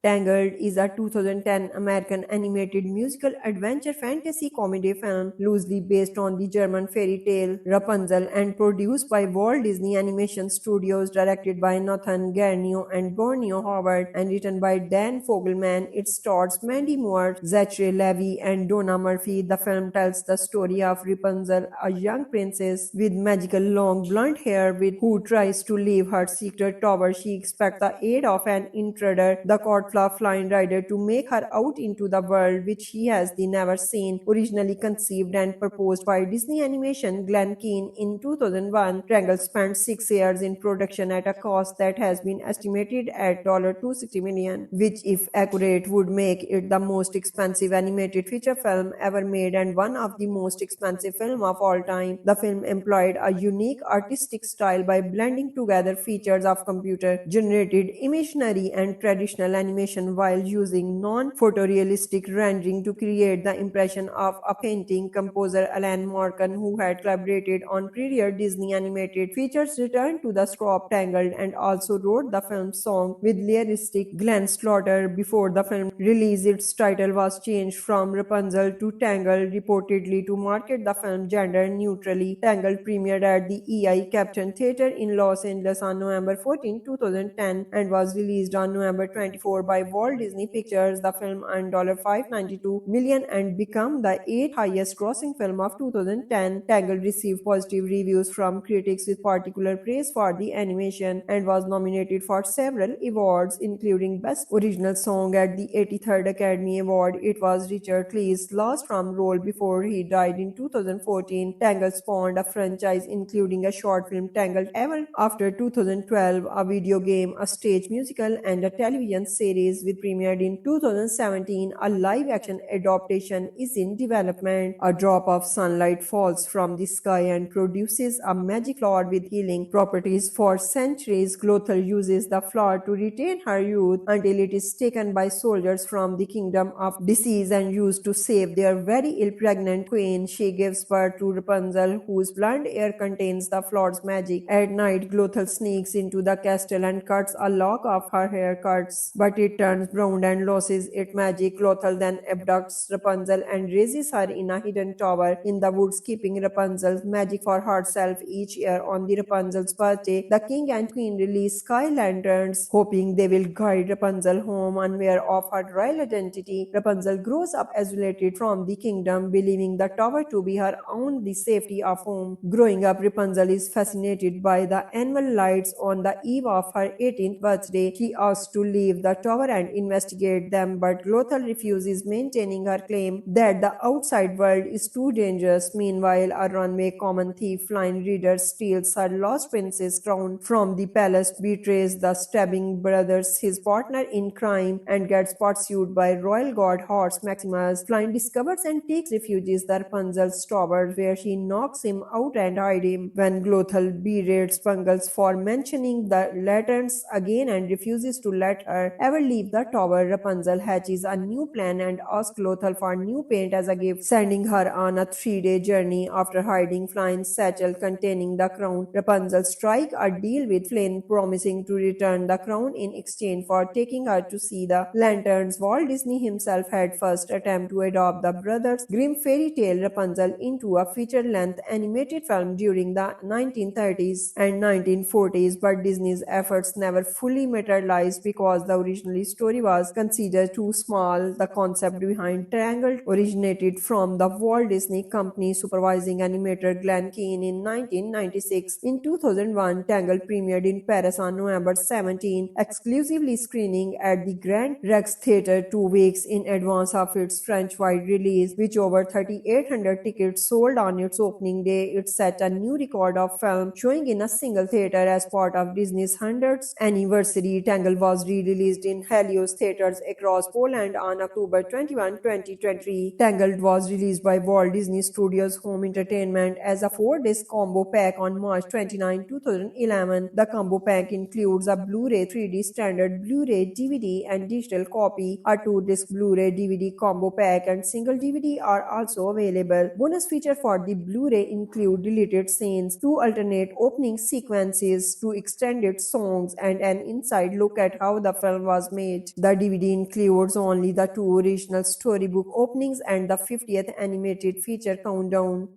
Tangled is a 2010 American animated musical adventure fantasy comedy film loosely based on the German fairy tale Rapunzel and produced by Walt Disney Animation Studios, directed by Nathan Garnio and Borneo Howard, and written by Dan Fogelman. It stars Mandy Moore, Zachary Levi, and Donna Murphy. The film tells the story of Rapunzel, a young princess with magical long blonde hair who tries to leave her secret tower. She expects the aid of an intruder, the flying rider, to make her out into the world which she has never seen. Originally conceived and proposed by Disney Animation Glen Keane in 2001, Tangled spent 6 years in production at a cost that has been estimated at $260 million, which, if accurate, would make it the most expensive animated feature film ever made and one of the most expensive films of all time. The film employed a unique artistic style by blending together features of computer-generated imagery and traditional animation while using non-photorealistic rendering to create the impression of a painting. Composer Alan Menken, who had collaborated on prior Disney animated features, returned to the score of Tangled and also wrote the film's song with lyricist Glenn Slaughter. Before the film release, its title was changed from Rapunzel to Tangled, reportedly to market the film gender neutrally. Tangled premiered at the EI Captain Theatre in Los Angeles on November 14, 2010 and was released on November 24 by Walt Disney Pictures. The film earned $592 million and became the 8th highest grossing film of 2010. Tangled received positive reviews from critics with particular praise for the animation and was nominated for several awards, including Best Original Song at the 83rd Academy Award. It was Richard Clee's last film role before he died in 2014. Tangled spawned a franchise including a short film Tangled Ever After 2012, a video game, a stage musical, and a television series which premiered in 2017. A live-action adaptation is in development. A drop of sunlight falls from the sky and produces a magic flower with healing properties. For centuries, Lothal uses the flower to retain her youth until it is taken by soldiers from the Kingdom of Disease and used to save their very ill pregnant queen. She gives birth to Rapunzel, whose blonde hair contains the flower's magic. At night, Lothal sneaks into the castle and cuts a lock of her hair but it turns brown and loses its magic. Lothal then abducts Rapunzel and raises her in a hidden tower in the woods, keeping Rapunzel's magic for herself. Each year on the Rapunzel's birthday, the king and queen release sky lanterns, hoping they will guide Rapunzel home unaware of her royal identity. Rapunzel grows up isolated from the kingdom, believing the tower to be her only safety of home. Growing up, Rapunzel is fascinated by the annual lights. On the eve of her 18th birthday, she asks to leave the tower tower and investigate them, but Glothal refuses, maintaining her claim that the outside world is too dangerous. Meanwhile, a runaway common thief, Flying Reader, steals her lost princess crown from the palace, betrays the stabbing brothers, his partner in crime, and gets pursued by royal guard horse Maximus. Flying discovers and takes refuge in the Rapunzel's tower, where she knocks him out and hides him. When Glothal berates Bungles for mentioning the lanterns again and refuses to let her ever leave the tower, Rapunzel hatches a new plan and asks Glothal for new paint as a gift, sending her on a 3-day journey. After hiding Flynn's satchel containing the crown, Rapunzel strikes a deal with Flynn, promising to return the crown in exchange for taking her to see the lanterns. Walt Disney himself had first attempted to adopt the brothers' Grimm fairy tale Rapunzel into a feature-length animated film during the 1930s and 1940s, but Disney's efforts never fully materialized because the original story was considered too small. The concept behind Tangled originated from the Walt Disney Company supervising animator Glen Keane in 1996. In 2001, Tangled premiered in Paris on November 17, exclusively screening at the Grand Rex Theatre 2 weeks in advance of its French-wide release, which over 3,800 tickets sold on its opening day. It set a new record of film showing in a single theater as part of Disney's 100th anniversary. Tangled was re-released in Helios theaters across Poland on October 21, 2023. Tangled was released by Walt Disney Studios Home Entertainment as a 4-disc combo pack on March 29, 2011. The combo pack includes a Blu-ray 3D standard Blu-ray DVD and digital copy. A 2-disc Blu-ray DVD combo pack and single DVD are also available. Bonus features for the Blu-ray include deleted scenes, 2 alternate opening sequences, 2 extended songs, and an inside look at how the film was made. The DVD includes only the 2 original storybook openings and the 50th animated feature countdown.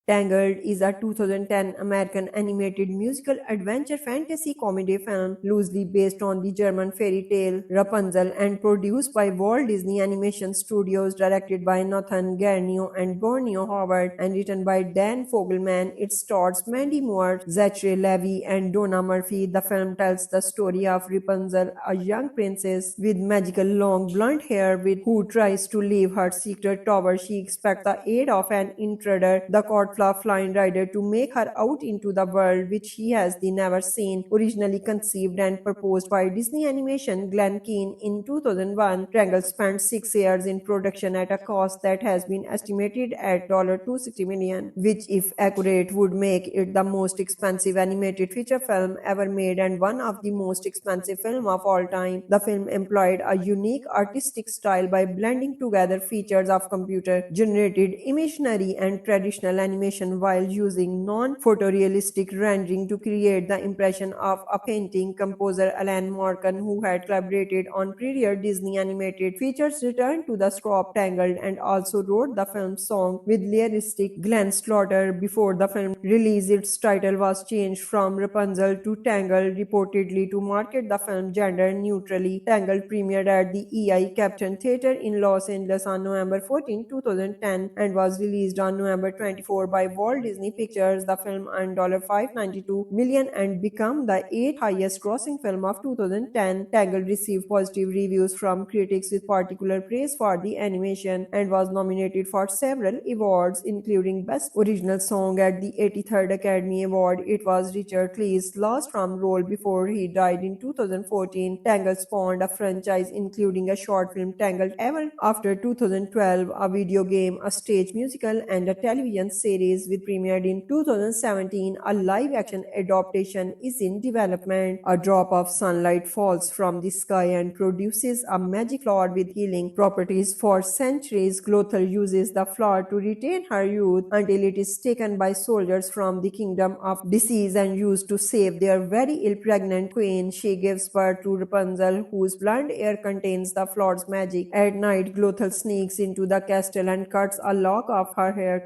Tangled is a 2010 American animated musical adventure fantasy comedy film loosely based on the German fairy tale Rapunzel and produced by Walt Disney Animation Studios, directed by Nathan Garnio and Borneo Howard, and written by Dan Fogelman. It stars Mandy Moore, Zachary Levi, and Donna Murphy. The film tells the story of Rapunzel, a young princess with magical long blonde hair who tries to leave her secret tower. She expects the aid of an intruder, the court Flying Rider, to make her out into the world which he has never seen. Originally conceived and proposed by Disney Animation Glen Keane in 2001, Tangled spent 6 years in production at a cost that has been estimated at $260 million, which, if accurate, would make it the most expensive animated feature film ever made and one of the most expensive films of all time. The film employed a unique artistic style by blending together features of computer-generated imagery and traditional animation while using non-photorealistic rendering to create the impression of a painting. Composer Alan Menken, who had collaborated on prior Disney animated features, returned to the score Tangled and also wrote the film's song with lyricist Glenn Slaughter. Before the film release, its title was changed from Rapunzel to Tangled, reportedly to market the film gender neutrally. Tangled premiered at the EI Captain Theatre in Los Angeles on November 14, 2010 and was released on November 24 by Walt Disney Pictures. The film earned $592 million and became the 8th highest grossing film of 2010. Tangled received positive reviews from critics with particular praise for the animation and was nominated for several awards, including Best Original Song at the 83rd Academy Award. It was Richard Clee's last film role before he died in 2014. Tangled spawned a franchise including a short film Tangled Ever After 2012, a video game, a stage musical, and a television series with premiered in 2017. A live-action adaptation is in development. A drop of sunlight falls from the sky and produces a magic flower with healing properties. For centuries, Glothal uses the flower to retain her youth until it is taken by soldiers from the Kingdom of Disease and used to save their very ill pregnant queen. She gives birth to Rapunzel, whose blonde hair contains the flower's magic. At night, Glothal sneaks into the castle and cuts a lock of her hair,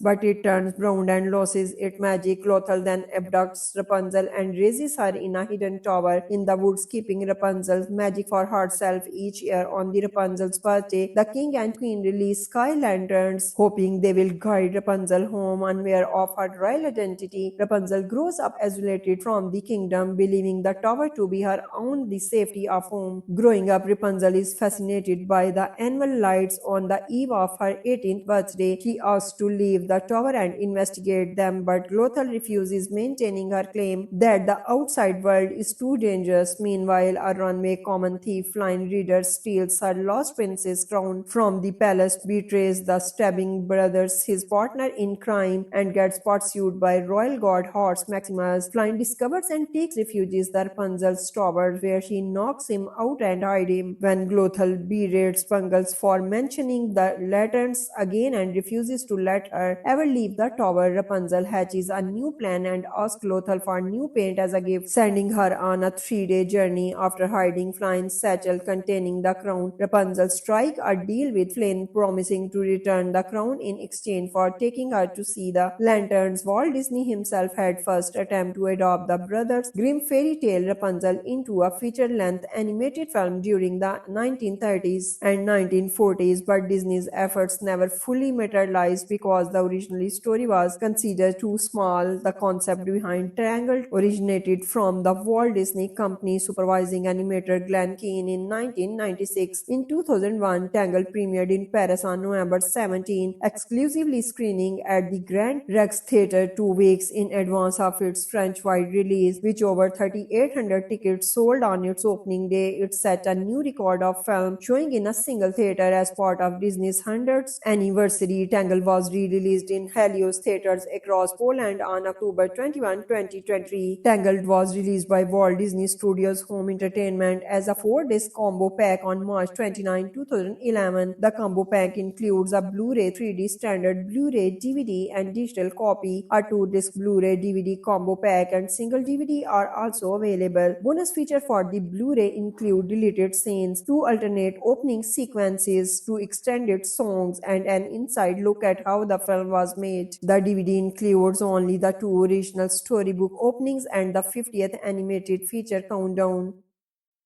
but it turns brown and loses its magic. Lothal then abducts Rapunzel and raises her in a hidden tower in the woods, keeping Rapunzel's magic for herself. Each year on the Rapunzel's birthday, the king and queen release sky lanterns, hoping they will guide Rapunzel home unaware of her royal identity. Rapunzel grows up isolated from the kingdom, believing the tower to be her only safety of home. Growing up, Rapunzel is fascinated by the annual lights. On the eve of her 18th birthday, she asks to leave the tower and investigate them, but Lothal refuses, maintaining her claim that the outside world is too dangerous. Meanwhile, a runaway common thief, Flying Reader, steals her lost princess crown from the palace, betrays the stabbing brothers, his partner in crime, and gets pursued by royal guard horse Maximus. Flying discovers and takes refuge in the Rapunzel's tower, where she knocks him out and hides him. When Lothal berates Bungles for mentioning the lanterns again and refuses to let her ever leave the tower, Rapunzel hatches a new plan and asks Lothal for new paint as a gift, sending her on a 3-day journey. After hiding Flynn's satchel containing the crown, Rapunzel strikes a deal with Flynn, promising to return the crown in exchange for taking her to see the lanterns. Walt Disney himself had first attempted to adopt the Brothers Grimm fairy tale Rapunzel into a feature-length animated film during the 1930s and 1940s, but Disney's efforts never fully materialized because the original story was considered too small. The concept behind Tangled originated from the Walt Disney Company supervising animator Glen Keane in 1996. In 2001, Tangled premiered in Paris on November 17, exclusively screening at the Grand Rex Theatre 2 weeks in advance of its French-wide release, with over 3,800 tickets sold on its opening day. It set a new record of film showing in a single theater as part of Disney's 100th anniversary. Tangled was re-released in Helios theaters across Poland on October 21, 2023. Tangled was released by Walt Disney Studios Home Entertainment as a 4-disc combo pack on March 29, 2011. The combo pack includes a Blu-ray 3D standard Blu-ray DVD and digital copy. A 2-disc Blu-ray DVD combo pack and single DVD are also available. Bonus feature for the Blu-ray include deleted scenes, 2 alternate opening sequences, 2 extended songs, and an inside look at how the film was made. The DVD includes only the 2 original storybook openings and the 50th animated feature countdown.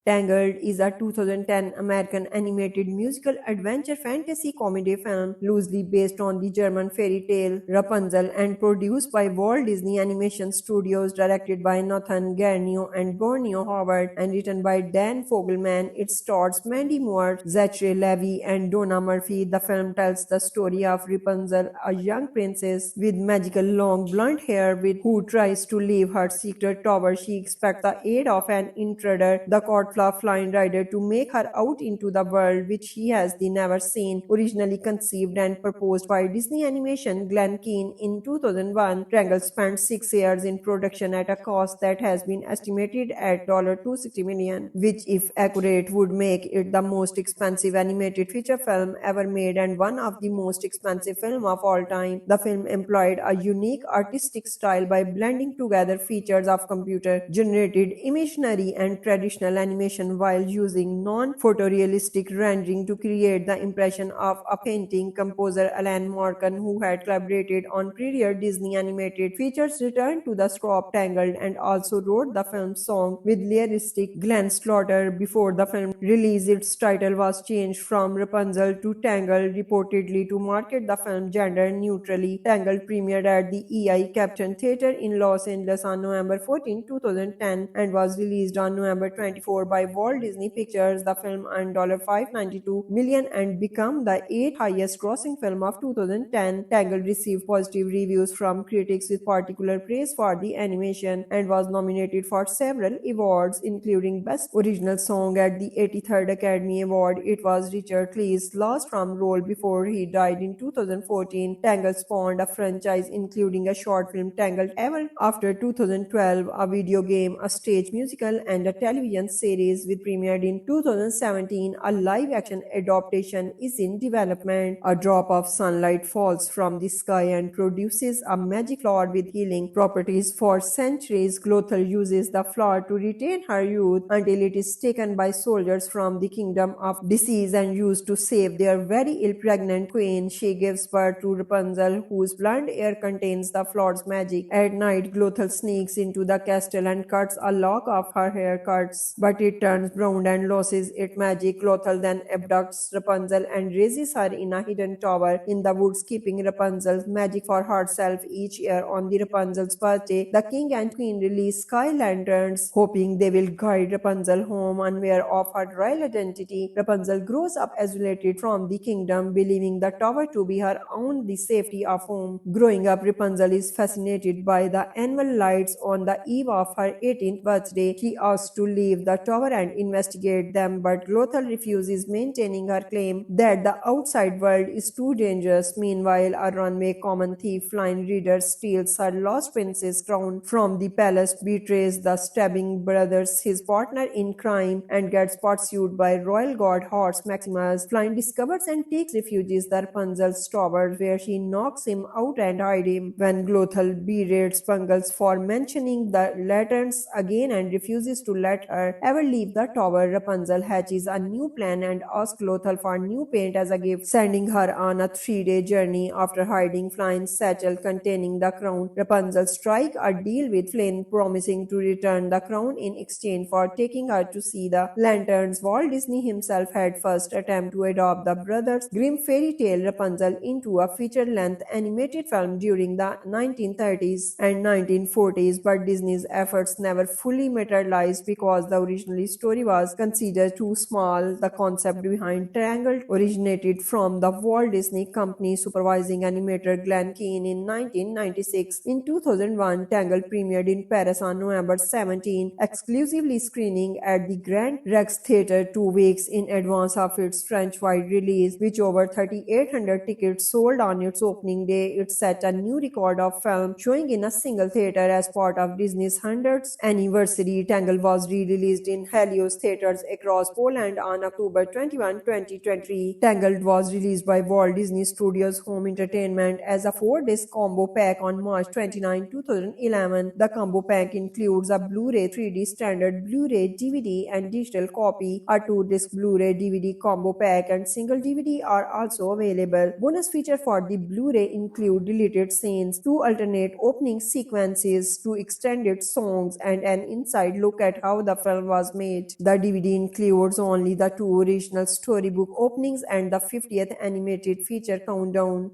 Tangled is a 2010 American animated musical adventure fantasy comedy film loosely based on the German fairy tale Rapunzel and produced by Walt Disney Animation Studios, directed by Nathan Garnio and Borneo Howard, and written by Dan Fogelman. It stars Mandy Moore, Zachary Levi, and Donna Murphy. The film tells the story of Rapunzel, a young princess with magical long blonde hair who tries to leave her secret tower. She expects the aid of an intruder, the court Flying Rider, to make her out into the world which he has never seen. Originally conceived and proposed by Disney Animation Glen Keane in 2001, Tangled spent 6 years in production at a cost that has been estimated at $260 million, which, if accurate, would make it the most expensive animated feature film ever made and one of the most expensive films of all time. The film employed a unique artistic style by blending together features of computer-generated imagery and traditional animation while using non-photorealistic rendering to create the impression of a painting. Composer Alan Menken, who had collaborated on prior Disney animated features, returned to the score of Tangled and also wrote the film's song with lyricist Glenn Slaughter. Before the film release, its title was changed from Rapunzel to Tangled, reportedly to market the film gender neutrally. Tangled premiered at the EI Captain Theatre in Los Angeles on November 14, 2010 and was released on November 24 by Walt Disney Pictures. The film earned $592 million and became the 8th highest grossing film of 2010. Tangled received positive reviews from critics with particular praise for the animation and was nominated for several awards, including Best Original Song at the 83rd Academy Award. It was Richard Lee's last film role before he died in 2014. Tangled spawned a franchise including a short film Tangled Ever After 2012, a video game, a stage musical, and a television series series, with premiered in 2017. A live-action adaptation is in development. A drop of sunlight falls from the sky and produces a magic flower with healing properties. For centuries, Glothel uses the flower to retain her youth until it is taken by soldiers from the kingdom of disease and used to save their very ill pregnant queen. She gives birth to Rapunzel, whose blonde hair contains the flower's magic. At night, Glothel sneaks into the castle and cuts a lock of her hair cuts, but it turns brown and loses its magic. Glothel then abducts Rapunzel and raises her in a hidden tower in the woods, keeping Rapunzel's magic for herself. Each year on the Rapunzel's birthday, the king and queen release sky lanterns, hoping they will guide Rapunzel home unaware of her royal identity. Rapunzel grows up isolated from the kingdom, believing the tower to be her only safety of home. Growing up, Rapunzel is fascinated by the annual lights. On the eve of her 18th birthday, she asks to leave the tower and investigate them, but Glothel refuses, maintaining her claim that the outside world is too dangerous. Meanwhile, a runaway common thief, Flynn Rider, steals her lost princess crown from the palace, betrays the stabbing brothers, his partner in crime, and gets pursued by royal guard horse Maximus. Flynn discovers and takes refuge in the Rapunzel's tower, where she knocks him out and hides him. When Glothel berates Spangles for mentioning the lanterns again and refuses to let her ever leave the tower, Rapunzel hatches a new plan and asks Glothel for new paint as a gift, sending her on a 3-day journey. After hiding Flynn's satchel containing the crown, Rapunzel strikes a deal with Flynn, promising to return the crown in exchange for taking her to see the lanterns. Walt Disney himself had first attempted to adopt the Brothers Grimm fairy tale Rapunzel into a feature-length animated film during the 1930s and 1940s, but Disney's efforts never fully materialized because the original story was considered too small. The concept behind Tangled originated from the Walt Disney Company supervising animator Glen Keane in 1996. In 2001, Tangled premiered in Paris on November 17, exclusively screening at the Grand Rex Theatre 2 weeks in advance of its French-wide release, which over 3,800 tickets sold on its opening day. It set a new record of film showing in a single theater as part of Disney's 100th anniversary. Tangled was re-released in Helios theaters across Poland on October 21, 2020. Tangled was released by Walt Disney Studios Home Entertainment as a 4-disc combo pack on March 29, 2011. The combo pack includes a Blu-ray 3D standard Blu-ray DVD and digital copy. A 2-disc Blu-ray DVD combo pack and single DVD are also available. Bonus feature for the Blu-ray include deleted scenes, 2 alternate opening sequences, 2 extended songs, and an inside look at how the film was made. The DVD includes only the 2 original storybook openings and the 50th animated feature countdown.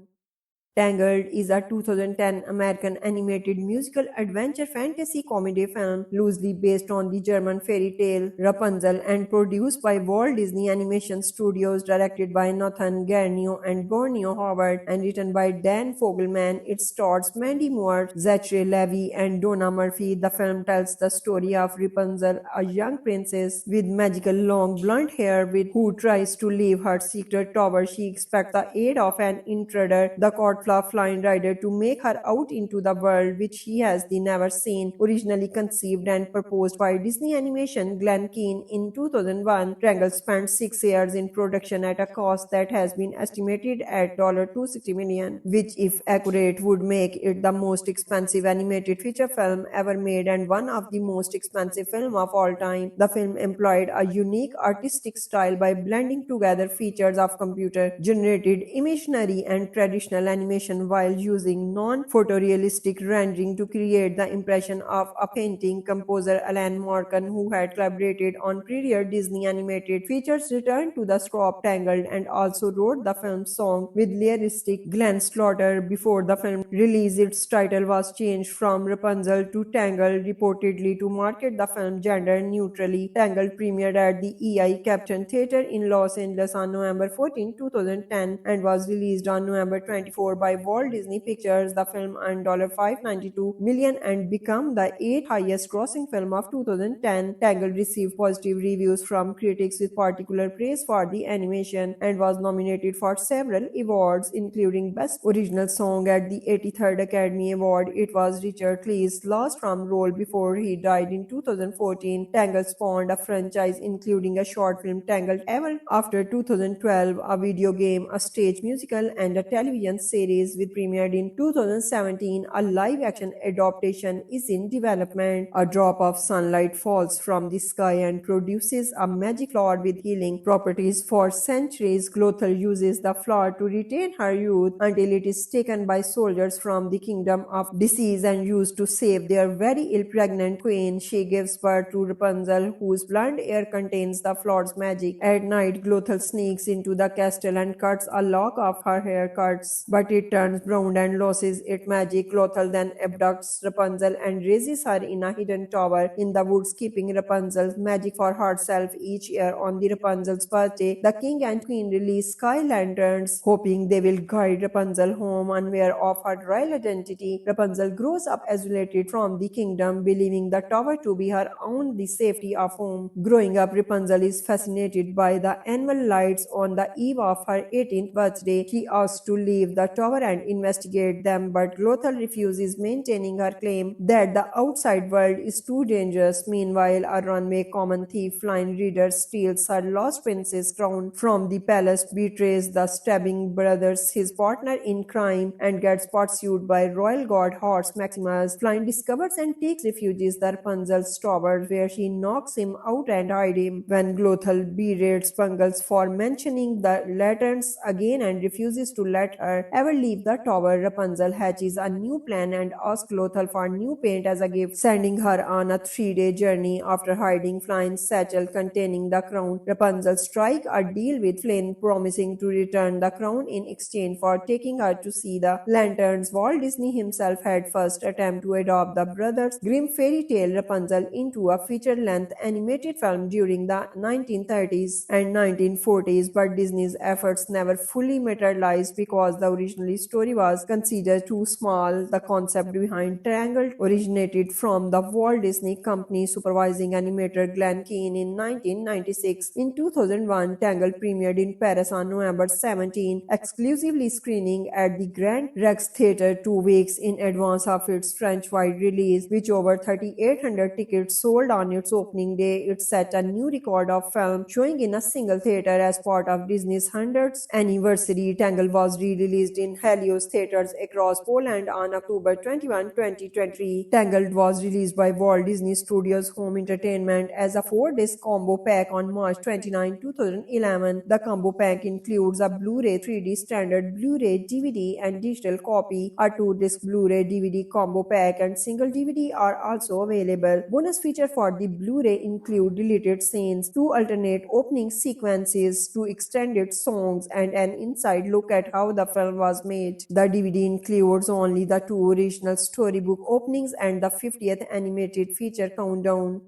Tangled is a 2010 American animated musical adventure fantasy comedy film loosely based on the German fairy tale Rapunzel and produced by Walt Disney Animation Studios, directed by Nathan Garnio and Borneo Howard, and written by Dan Fogelman. It stars Mandy Moore, Zachary Levi, and Donna Murphy. The film tells the story of Rapunzel, a young princess with magical long blonde hair who tries to leave her secret tower. She expects the aid of an intruder, the court Flynn Rider, to make her out into the world which she has never seen. Originally conceived and proposed by Disney Animation Glen Keane in 2001, Tangled spent 6 years in production at a cost that has been estimated at $260 million, which, if accurate, would make it the most expensive animated feature film ever made and one of the most expensive films of all time. The film employed a unique artistic style by blending together features of computer-generated imagery and traditional animation while using non-photorealistic rendering to create the impression of a painting. Composer Alan Menken, who had collaborated on prior Disney animated features, returned to the score of Tangled and also wrote the film's song with lyricist Glenn Slaughter. Before the film release, its title was changed from Rapunzel to Tangled, reportedly to market the film gender neutrally. Tangled premiered at the EI Captain Theatre in Los Angeles on November 14, 2010 and was released on November 24 by Walt Disney Pictures. The film earned $592 million and became the 8th highest grossing film of 2010. Tangled received positive reviews from critics with particular praise for the animation and was nominated for several awards, including Best Original Song at the 83rd Academy Award. It was Richard Clee's last film role before he died in 2014. Tangled spawned a franchise including a short film Tangled Ever after 2012, a video game, a stage musical, and a television series which premiered in 2017. A live-action adaptation is in development. A drop of sunlight falls from the sky and produces a magic flower with healing properties. For centuries, Glothel uses the flower to retain her youth until it is taken by soldiers from the kingdom of disease and used to save their very ill pregnant queen. She gives birth to Rapunzel, whose blonde hair contains the flower's magic. At night, Glothel sneaks into the castle and cuts a lock of her hair but it turns brown and loses its magic. Glothel then abducts Rapunzel and raises her in a hidden tower in the woods, keeping Rapunzel's magic for herself. Each year on the Rapunzel's birthday, the king and queen release sky lanterns, hoping they will guide Rapunzel home unaware of her royal identity. Rapunzel grows up isolated from the kingdom, believing the tower to be her only safety of home. Growing up, Rapunzel is fascinated by the annual lights. On the eve of her 18th birthday, she asks to leave the tower and investigate them, but Glothel refuses, maintaining her claim that the outside world is too dangerous. Meanwhile, a runaway common thief, Flynn Rider, steals her lost princess crown from the palace, betrays the stabbing brothers, his partner in crime, and gets pursued by royal guard horse Maximus. Flynn discovers and takes refuge in the Rapunzel's tower, where she knocks him out and hides him. When Glothel berates Bungles for mentioning the lanterns again and refuses to let her ever leave the tower, Rapunzel hatches a new plan and asks Glothel for new paint as a gift, sending her on a 3-day journey. After hiding Flynn's satchel containing the crown, Rapunzel strikes a deal with Flynn, promising to return the crown in exchange for taking her to see the lanterns. Walt Disney himself had first attempted to adopt the brothers' Grimm fairy tale Rapunzel into a feature-length animated film during the 1930s and 1940s, but Disney's efforts never fully materialized because the original story was considered too small. The concept behind Tangled originated from the Walt Disney Company supervising animator Glen Keane in 1996. In 2001, Tangled premiered in Paris on November 17, exclusively screening at the Grand Rex Theatre 2 weeks in advance of its French-wide release, which over 3,800 tickets sold on its opening day. It set a new record of film showing in a single theater as part of Disney's 100th anniversary. Tangled was re-released in Helios theaters across Poland on October 21, 2023. Tangled was released by Walt Disney Studios Home Entertainment as a 4-disc combo pack on March 29, 2011. The combo pack includes a Blu-ray 3D standard Blu-ray DVD and digital copy. A 2-disc Blu-ray DVD combo pack and single DVD are also available. Bonus features for the Blu-ray include deleted scenes, 2 alternate opening sequences, 2 extended songs, and an inside look at how the film was made. The DVD includes only the 2 original storybook openings and the 50th animated feature countdown.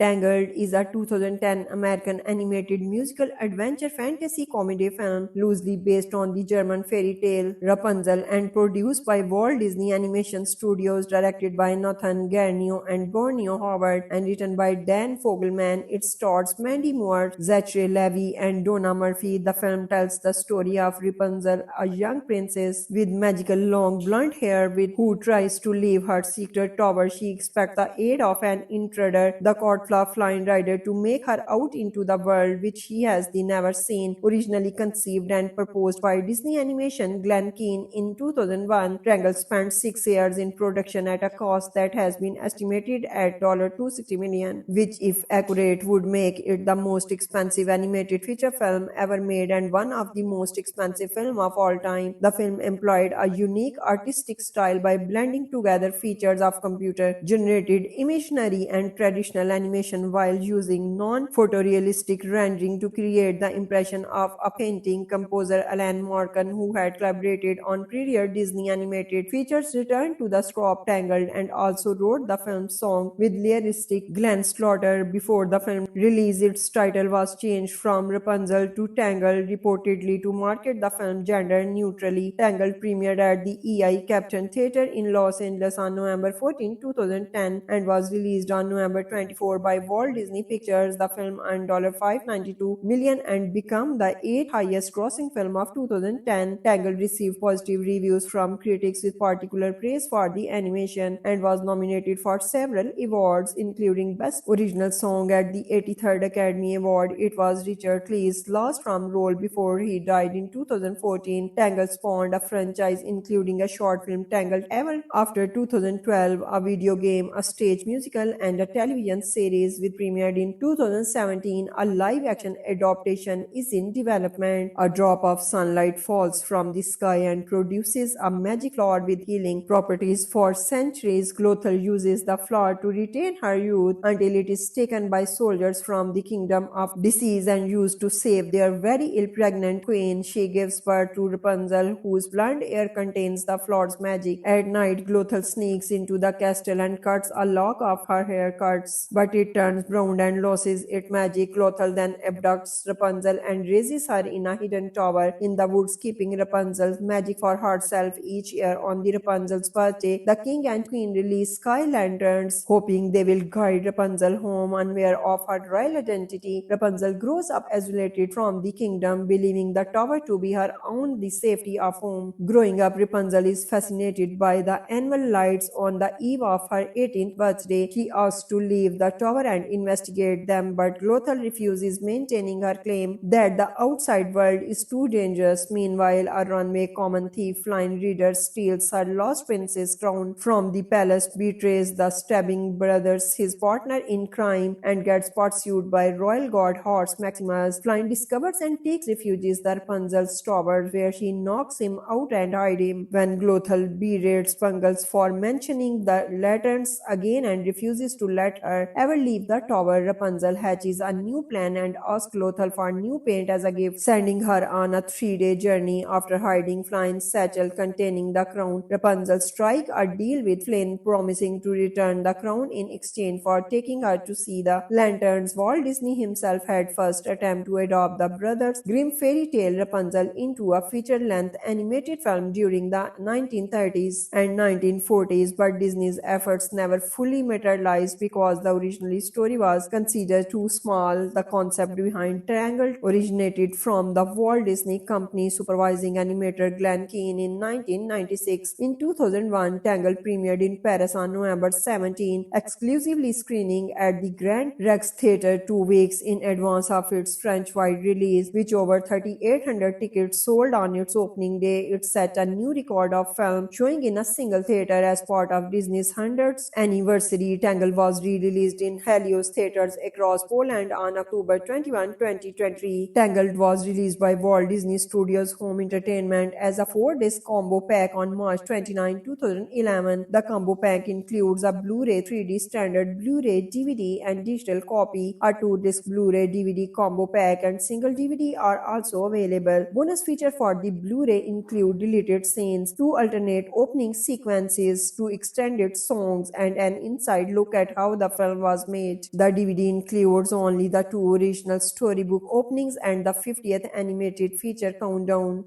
Tangled is a 2010 American animated musical adventure fantasy comedy film loosely based on the German fairy tale Rapunzel and produced by Walt Disney Animation Studios, directed by Nathan Garnio and Borneo Howard, and written by Dan Fogelman. It stars Mandy Moore, Zachary Levi, and Donna Murphy. The film tells the story of Rapunzel, a young princess with magical long blonde hair who tries to leave her secret tower. She expects the aid of an intruder, the court Flynn Rider, to make her out into the world which he has never seen. Originally conceived and proposed by Disney Animation Glen Keane in 2001, Tangled spent 6 years in production at a cost that has been estimated at $260 million, which, if accurate, would make it the most expensive animated feature film ever made and one of the most expensive films of all time. The film employed a unique artistic style by blending together features of computer-generated imaginary and traditional animation animation while using non-photorealistic rendering to create the impression of a painting. Composer Alan Menken, who had collaborated on prior Disney animated features, returned to the score Tangled and also wrote the film's song with lyricist Glenn Slaughter. Before the film release, its title was changed from Rapunzel to Tangled, reportedly to market the film gender neutrally. Tangled premiered at the EI Captain Theatre in Los Angeles on November 14, 2010 and was released on November 24 by Walt Disney Pictures. The film earned $592 million and became the 8th highest grossing film of 2010. Tangled received positive reviews from critics with particular praise for the animation and was nominated for several awards, including Best Original Song at the 83rd Academy Award. It was Richard Clee's last film role before he died in 2014. Tangled spawned a franchise including a short film Tangled Ever After 2012, a video game, a stage musical, and a television series which premiered in 2017. A live-action adaptation is in development. A drop of sunlight falls from the sky and produces a magic flower with healing properties. For centuries, Glothel uses the flower to retain her youth until it is taken by soldiers from the kingdom of disease and used to save their very ill pregnant queen. She gives birth to Rapunzel, whose blonde hair contains the flower's magic. At night, Glothel sneaks into the castle and cuts a lock of her hair cuts, but it turns brown and loses its magic. Glothel then abducts Rapunzel and raises her in a hidden tower in the woods, keeping Rapunzel's magic for herself. Each year on the Rapunzel's birthday, the king and queen release sky lanterns, hoping they will guide Rapunzel home unaware of her royal identity. Rapunzel grows up isolated from the kingdom, believing the tower to be her only safety of home. Growing up, Rapunzel is fascinated by the annual lights. On the eve of her 18th birthday, she asks to leave the tower and investigate them, but Glothel refuses, maintaining her claim that the outside world is too dangerous. Meanwhile, a runaway common thief, Flying Reader, steals her lost princess crown from the palace, betrays the stabbing brothers, his partner in crime, and gets pursued by royal guard horse Maximus. Flying discovers and takes refuge in the Rapunzel's tower, where she knocks him out and hides him. When Glothel berates Pungles for mentioning the lanterns again and refuses to let her ever leave the tower, Rapunzel hatches a new plan and asks Glothel for new paint as a gift, sending her on a 3-day journey. After hiding Flynn's satchel containing the crown, Rapunzel strikes a deal with Flynn, promising to return the crown in exchange for taking her to see the lanterns. Walt Disney himself had first attempted to adopt the Brothers Grimm fairy tale Rapunzel into a feature-length animated film during the 1930s and 1940s, but Disney's efforts never fully materialized because the original story was considered too small. The concept behind Tangled originated from the Walt Disney Company supervising animator Glenn Keane in 1996. In 2001, Tangled premiered in Paris on November 17, exclusively screening at the Grand Rex Theatre 2 weeks in advance of its French-wide release, which over 3,800 tickets sold on its opening day. It set a new record of film showing in a single theater as part of Disney's 100th anniversary. Tangled was re-released in Helios theaters across Poland on October 21, 2023. Tangled was released by Walt Disney Studios Home Entertainment as a 4-disc combo pack on March 29, 2011. The combo pack includes a Blu-ray 3D standard Blu-ray DVD and digital copy. A 2-disc Blu-ray DVD combo pack and single DVD are also available. Bonus feature for the Blu-ray include deleted scenes, 2 alternate opening sequences, 2 extended songs, and an inside look at how the film was made. The DVD includes only the 2 original storybook openings and the 50th animated feature countdown.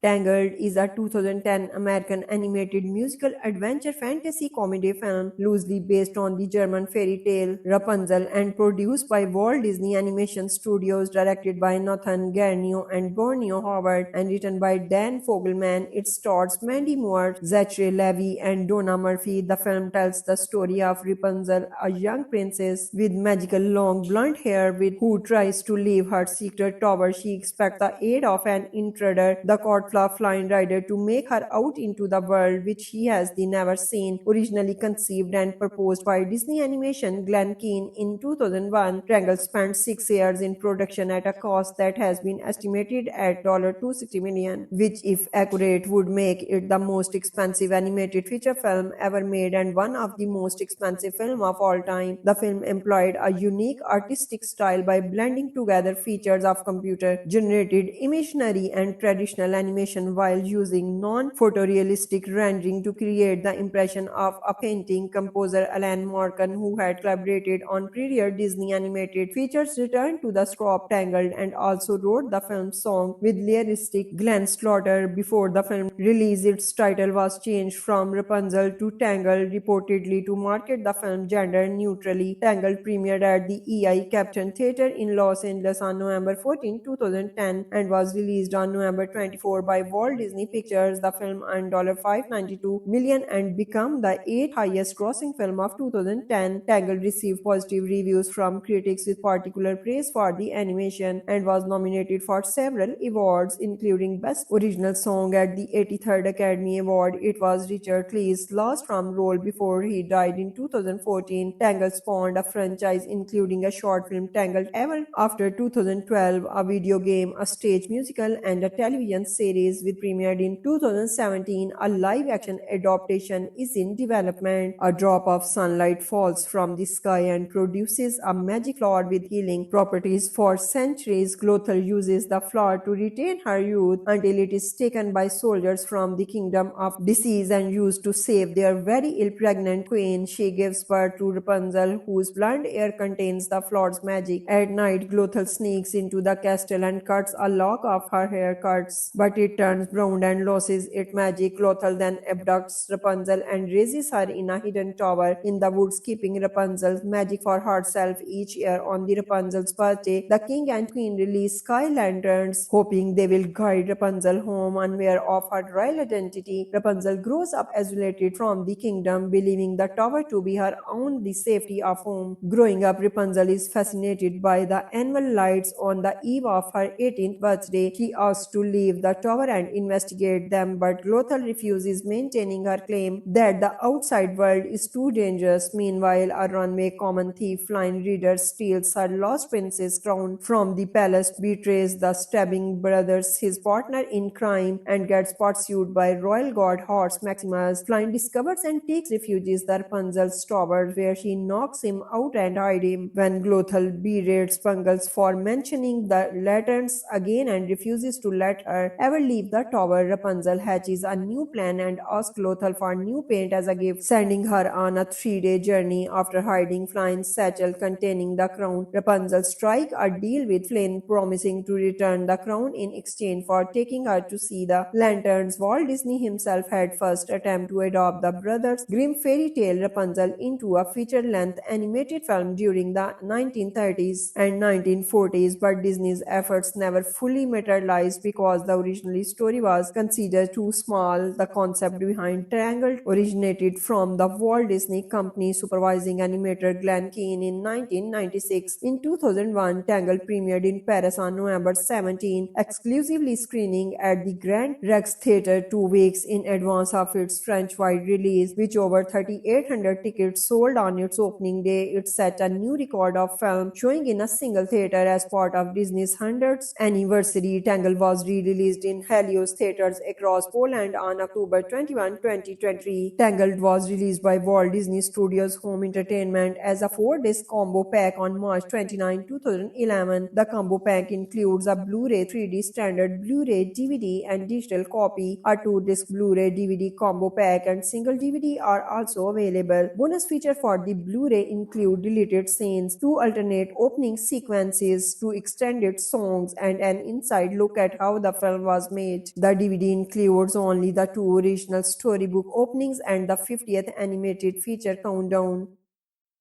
Tangled is a 2010 American animated musical adventure fantasy comedy film loosely based on the German fairy tale Rapunzel and produced by Walt Disney Animation Studios, directed by Nathan Garnio and Borneo Howard, and written by Dan Fogelman. It stars Mandy Moore, Zachary Levi, and Donna Murphy. The film tells the story of Rapunzel, a young princess with magical long blonde hair who tries to leave her secret tower. She expects the aid of an intruder, the court Flop Flying Rider to make her out into the world which he has never seen. Originally conceived and proposed by Disney Animation Glenn Keane in 2001, Triangle spent 6 years in production at a cost that has been estimated at $260 million, which, if accurate, would make it the most expensive animated feature film ever made and one of the most expensive films of all time. The film employed a unique artistic style by blending together features of computer-generated imagery and traditional animation while using non-photorealistic rendering to create the impression of a painting. Composer Alan Menken, who had collaborated on prior Disney animated features, returned to the score Tangled and also wrote the film's song with lyricist Glenn Slaughter. Before the film release, its title was changed from Rapunzel to Tangled, reportedly to market the film gender neutrally. Tangled premiered at the EI Captain Theatre in Los Angeles on November 14, 2010 and was released on November 24 by Walt Disney Pictures. The film earned $592 million and became the 8th highest grossing film of 2010. Tangled received positive reviews from critics with particular praise for the animation and was nominated for several awards including Best Original Song at the 83rd Academy Award. It was Richard Clee's last film role before he died in 2014. Tangled spawned a franchise including a short film Tangled Ever After 2012, a video game, a stage musical, and a television series which premiered in 2017. A live-action adaptation is in development. A drop of sunlight falls from the sky and produces a magic flower with healing properties. For centuries, Glothel uses the flower to retain her youth until it is taken by soldiers from the kingdom of disease and used to save their very ill pregnant queen. She gives birth to Rapunzel, whose blonde hair contains the flower's magic. At night, Glothel sneaks into the castle and cuts a lock of her hair cuts, but it turns brown and loses its magic. Glothel then abducts Rapunzel and raises her in a hidden tower in the woods, keeping Rapunzel's magic for herself. Each year on the Rapunzel's birthday, the king and queen release sky lanterns, hoping they will guide Rapunzel home unaware of her royal identity. Rapunzel grows up isolated from the kingdom, believing the tower to be her only safety of home. Growing up, Rapunzel is fascinated by the annual lights. On the eve of her 18th birthday, she asks to leave the tower and investigate them, but Glothel refuses, maintaining her claim that the outside world is too dangerous. Meanwhile, a runaway common thief, Flying Rider, steals her lost princess crown from the palace, betrays the stabbing brothers, his partner in crime, and gets pursued by royal guard horse Maximus. Flying discovers and takes refuge in the Rapunzel's tower, where she knocks him out and hides him. When Glothel berates Pungles for mentioning the lanterns again and refuses to let her ever leave the tower, Rapunzel hatches a new plan and asks Glothel for new paint as a gift, sending her on a 3-day journey. After hiding Flynn's satchel containing the crown, Rapunzel strikes a deal with Flynn, promising to return the crown in exchange for taking her to see the lanterns. Walt Disney himself had first attempted to adopt the Brothers Grimm fairy tale Rapunzel into a feature-length animated film during the 1930s and 1940s, but Disney's efforts never fully materialized because the original story was considered too small. The concept behind Tangled originated from the Walt Disney Company supervising animator Glenn Keane in 1996. In 2001, Tangled premiered in Paris on November 17, exclusively screening at the Grand Rex Theatre 2 weeks in advance of its French-wide release, which over 3,800 tickets sold on its opening day. It set a new record of film showing in a single theater as part of Disney's 100th anniversary. Tangled was re-released in Helios theaters across Poland on October 21, 2020. Tangled was released by Walt Disney Studios Home Entertainment as a 4-disc combo pack on March 29, 2011. The combo pack includes a Blu-ray 3D standard Blu-ray DVD and digital copy. A 2-disc Blu-ray DVD combo pack and single DVD are also available. Bonus feature for the Blu-ray include deleted scenes, 2 alternate opening sequences, 2 extended songs, and an inside look at how the film was made. The DVD includes only the 2 original storybook openings and the 50th animated feature countdown.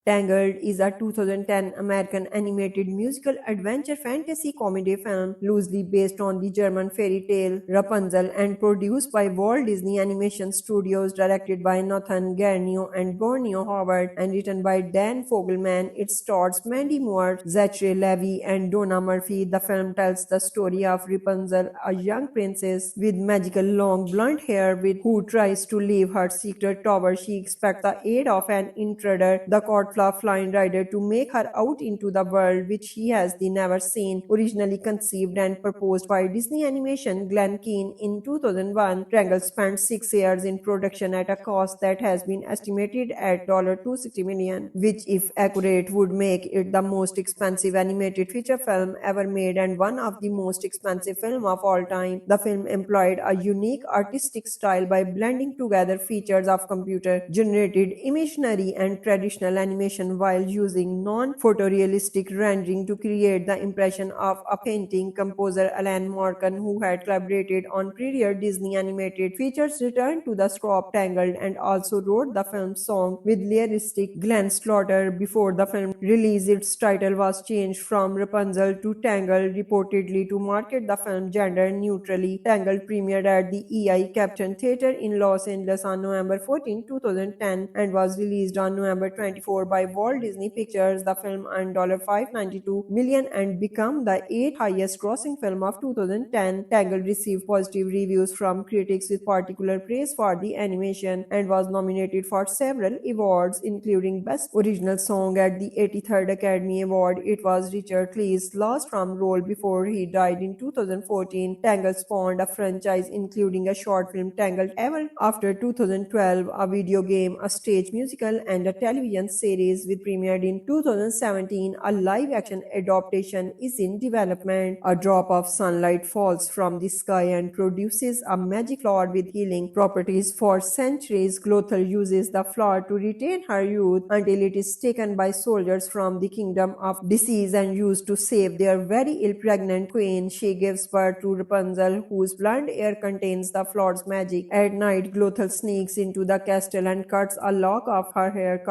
Tangled is a 2010 American animated musical adventure fantasy comedy film loosely based on the German fairy tale Rapunzel and produced by Walt Disney Animation Studios, directed by Nathan Garnio and Borneo Howard, and written by Dan Fogelman. It stars Mandy Moore, Zachary Levi, and Donna Murphy. The film tells the story of Rapunzel, a young princess with magical long blonde hair who tries to leave her secret tower. She expects the aid of an intruder, the Codflaw Flying Rider, to make her out into the world which she has never seen. Originally conceived and proposed by Disney Animation Glenn Keane in 2001, Tangled spent 6 years in production at a cost that has been estimated at $260 million, which, if accurate, would make it the most expensive animated feature film ever made and one of the most expensive films of all time. The film employed a unique artistic style by blending together features of computer-generated imagery and traditional animation while using non-photorealistic rendering to create the impression of a painting. Composer Alan Menken, who had collaborated on prior Disney animated features, returned to the score of Tangled and also wrote the film's song with lyricist Glenn Slaughter. Before the film release, its title was changed from Rapunzel to Tangled, reportedly to market the film gender neutrally. Tangled premiered at the EI Captain Theatre in Los Angeles on November 14, 2010 and was released on November 24 by Walt Disney Pictures. The film earned $592 million and became the 8th highest grossing film of 2010. Tangled received positive reviews from critics with particular praise for the animation and was nominated for several awards, including Best Original Song at the 83rd Academy Award. It was Richard Clee's last film role before he died in 2014. Tangled spawned a franchise including a short film Tangled Ever After 2012, a video game, a stage musical, and a television series which premiered in 2017. A live-action adaptation is in development. A drop of sunlight falls from the sky and produces a magic flower with healing properties. For centuries, Glothel uses the flower to retain her youth until it is taken by soldiers from the kingdom of disease and used to save their very ill pregnant queen. She gives birth to Rapunzel, whose blonde hair contains the flower's magic. At night, Glothel sneaks into the castle and cuts a lock of her hair,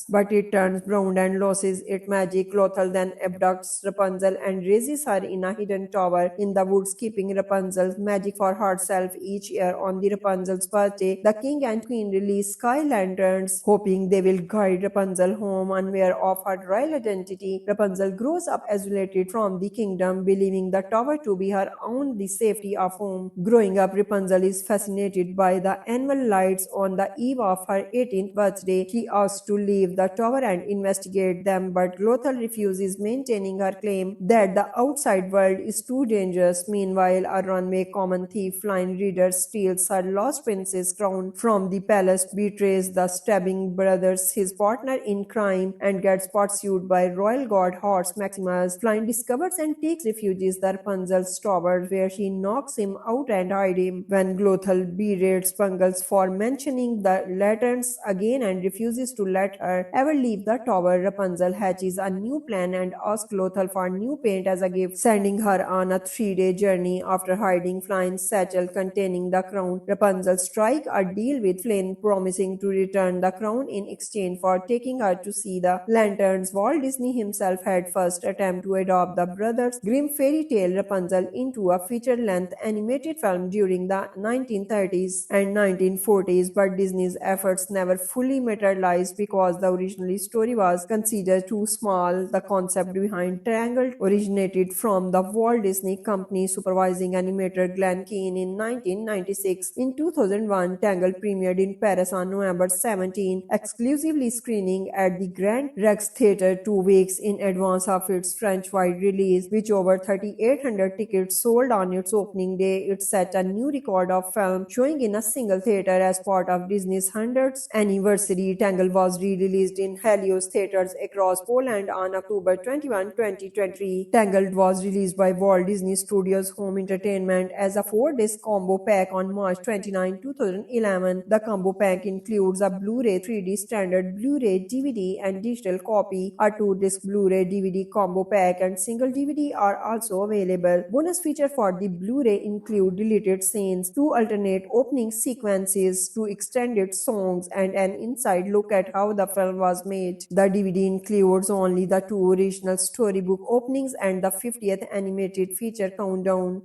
but it turns brown and loses its magic. Glothel then abducts Rapunzel and raises her in a hidden tower in the woods, keeping Rapunzel's magic for herself. Each year on the Rapunzel's birthday, the king and queen release sky lanterns, hoping they will guide Rapunzel home unaware of her royal identity. Rapunzel grows up isolated from the kingdom, believing the tower to be her only safety of home. Growing up, Rapunzel is fascinated by the annual lights. On the eve of her 18th birthday, she asks to leave the tower and investigate them, but Glothel refuses, maintaining her claim that the outside world is too dangerous. Meanwhile, a runaway common thief, Flying Rider, steals her lost princess crown from the palace, betrays the stabbing brothers, his partner in crime, and gets pursued by royal guard horse Maximus. Flying discovers and takes refuge in the Rapunzel's tower, where she knocks him out and hides him. When Glothel berates Bungles for mentioning the lanterns again and refuses to let her ever leave the tower, Rapunzel hatches a new plan and asks Glothel for new paint as a gift, sending her on a 3-day journey. After hiding Flynn's satchel containing the crown, Rapunzel strikes a deal with Flynn, promising to return the crown in exchange for taking her to see the lanterns. Walt Disney himself had first attempted to adopt the Brothers Grimm fairy tale Rapunzel into a feature-length animated film during the 1930s and 1940s, but Disney's efforts never fully materialized because the original story was considered too small. The concept behind Tangled originated from the Walt Disney Company supervising animator Glenn Keane in 1996. In 2001, Tangled premiered in Paris on November 17, exclusively screening at the Grand Rex Theatre 2 weeks in advance of its French-wide release, which over 3,800 tickets sold on its opening day. It set a new record of film showing in a single theater as part of Disney's 100th anniversary. Tangled was re-released in Helios theaters across Poland on October 21, 2023. Tangled was released by Walt Disney Studios Home Entertainment as a 4-disc combo pack on March 29, 2011. The combo pack includes a Blu-ray 3D standard Blu-ray DVD and digital copy. A 2-disc Blu-ray DVD combo pack and single DVD are also available. Bonus features for the Blu-ray include deleted scenes, 2 alternate opening sequences, 2 extended songs, and an inside look at how the film was was made. The DVD includes only the two original storybook openings and the 50th animated feature countdown.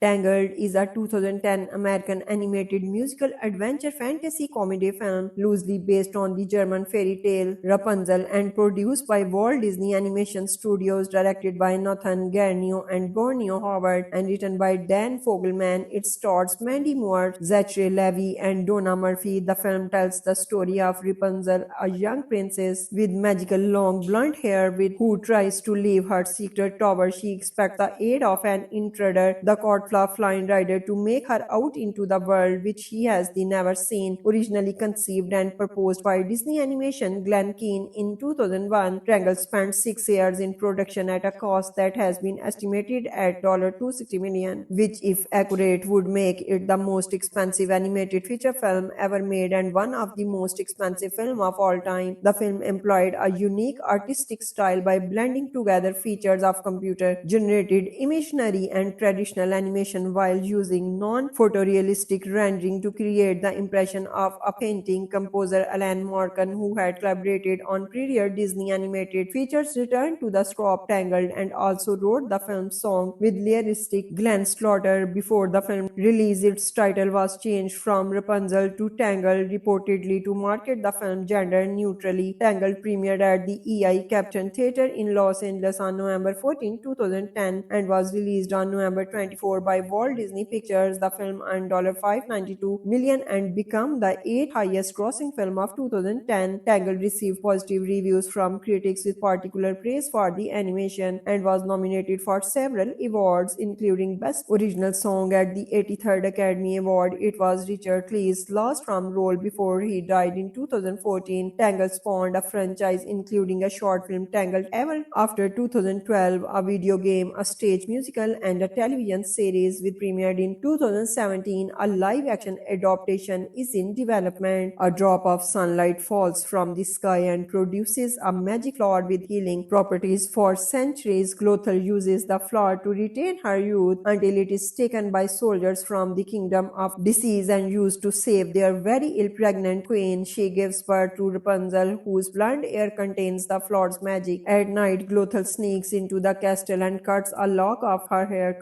Tangled is a 2010 American animated musical adventure fantasy comedy film loosely based on the German fairy tale Rapunzel and produced by Walt Disney Animation Studios, directed by Nathan Garnio and Borneo Howard, and written by Dan Fogelman. It stars Mandy Moore, Zachary Levi, and Donna Murphy. The film tells the story of Rapunzel, a young princess with magical long blonde hair who tries to leave her secret tower. She expects the aid of an intruder, the court flying rider, to make her out into the world which he has never seen. Originally conceived and proposed by Disney Animation Glen Keane in 2001, Tangled spent 6 years in production at a cost that has been estimated at $260 million, which, if accurate, would make it the most expensive animated feature film ever made and one of the most expensive films of all time. The film employed a unique artistic style by blending together features of computer-generated imagery and traditional animation while using non-photorealistic rendering to create the impression of a painting. Composer Alan Menken, who had collaborated on prior Disney animated features, returned to the score Tangled and also wrote the film's song with lyricist Glenn Slaughter. Before the film release, its title was changed from Rapunzel to Tangled, reportedly to market the film gender neutrally. Tangled premiered at the EI Captain Theatre in Los Angeles on November 14, 2010 and was released on November 24 by Walt Disney Pictures. The film earned $592 million and became the 8th highest grossing film of 2010. Tangled received positive reviews from critics with particular praise for the animation and was nominated for several awards, including Best Original Song at the 83rd Academy Award. It was Richard Clee's last film role before he died in 2014. Tangled spawned a franchise including a short film Tangled Ever After 2012, a video game, a stage musical, and a television series with premiered in 2017. A live-action adaptation is in development. A drop of sunlight falls from the sky and produces a magic flower with healing properties. For centuries, Glothel uses the flower to retain her youth until it is taken by soldiers from the kingdom of disease and used to save their very ill pregnant queen. She gives birth to Rapunzel, whose blonde hair contains the flower's magic. At night, Glothel sneaks into the castle and cuts a lock of her hair,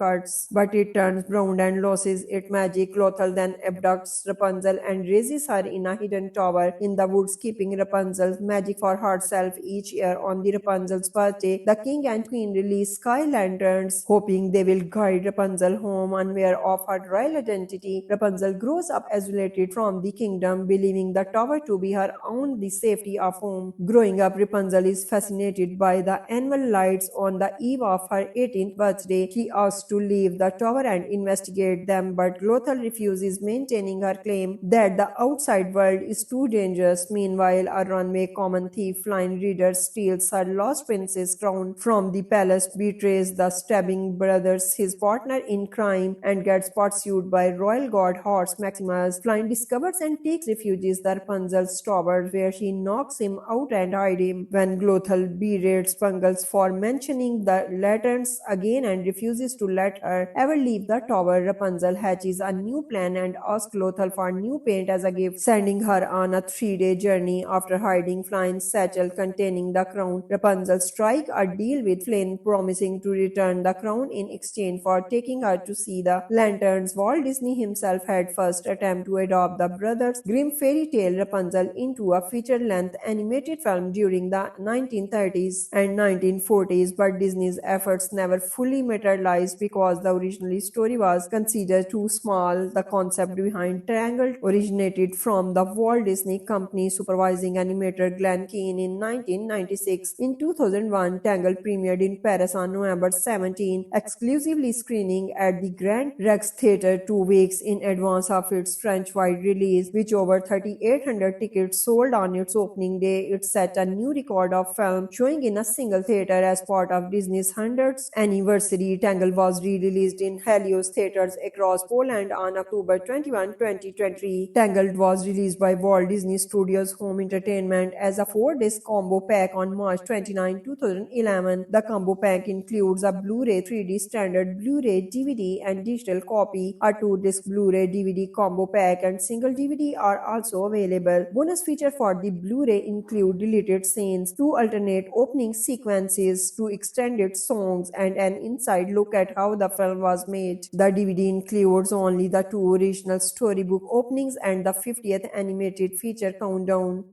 but it turns brown and loses its magic. Glothel then abducts Rapunzel and raises her in a hidden tower in the woods, keeping Rapunzel's magic for herself. Each year on the Rapunzel's birthday, the king and queen release sky lanterns, hoping they will guide Rapunzel home unaware of her royal identity. Rapunzel grows up isolated from the kingdom, believing the tower to be her only safety of home. Growing up, Rapunzel is fascinated by the annual lights. On the eve of her 18th birthday, she asks to leave the tower and investigate them, but Glothel refuses, maintaining her claim that the outside world is too dangerous. Meanwhile, a runaway common thief, Flying Reader, steals her lost princess crown from the palace, betrays the stabbing brothers, his partner in crime, and gets pursued by royal guard horse Maximus. Flying discovers and takes refuge in the Rapunzel's tower, where she knocks him out and hides him. When Glothel berates Pungles for mentioning the lanterns again and refuses to let her ever leave the tower, Rapunzel hatches a new plan and asks Glothel for new paint as a gift, sending her on a 3-day journey. After hiding Flynn's satchel containing the crown, Rapunzel strikes a deal with Flynn, promising to return the crown in exchange for taking her to see the lanterns. Walt Disney himself had first attempted to adopt the Brothers Grimm fairy tale Rapunzel into a feature-length animated film during the 1930s and 1940s, but Disney's efforts never fully materialized because the original story was considered too small. The concept behind Tangled originated from the Walt Disney Company supervising animator Glen Keane in 1996. In 2001, Tangled premiered in Paris on November 17, exclusively screening at the Grand Rex Theatre 2 weeks in advance of its French-wide release, which over 3,800 tickets sold on its opening day. It set a new record of film showing in a single theater as part of Disney's 100th anniversary. Tangled was re-released in Helios theaters across Poland on October 21, 2023. Tangled was released by Walt Disney Studios Home Entertainment as a 4-disc combo pack on March 29, 2011. The combo pack includes a Blu-ray 3D standard Blu-ray DVD and digital copy. A 2-disc Blu-ray DVD combo pack and single DVD are also available. Bonus feature for the Blu-ray include deleted scenes, 2 alternate opening sequences, 2 extended songs, and an inside look at how the film was made. The DVD includes only the 2 original storybook openings and the 50th animated feature countdown.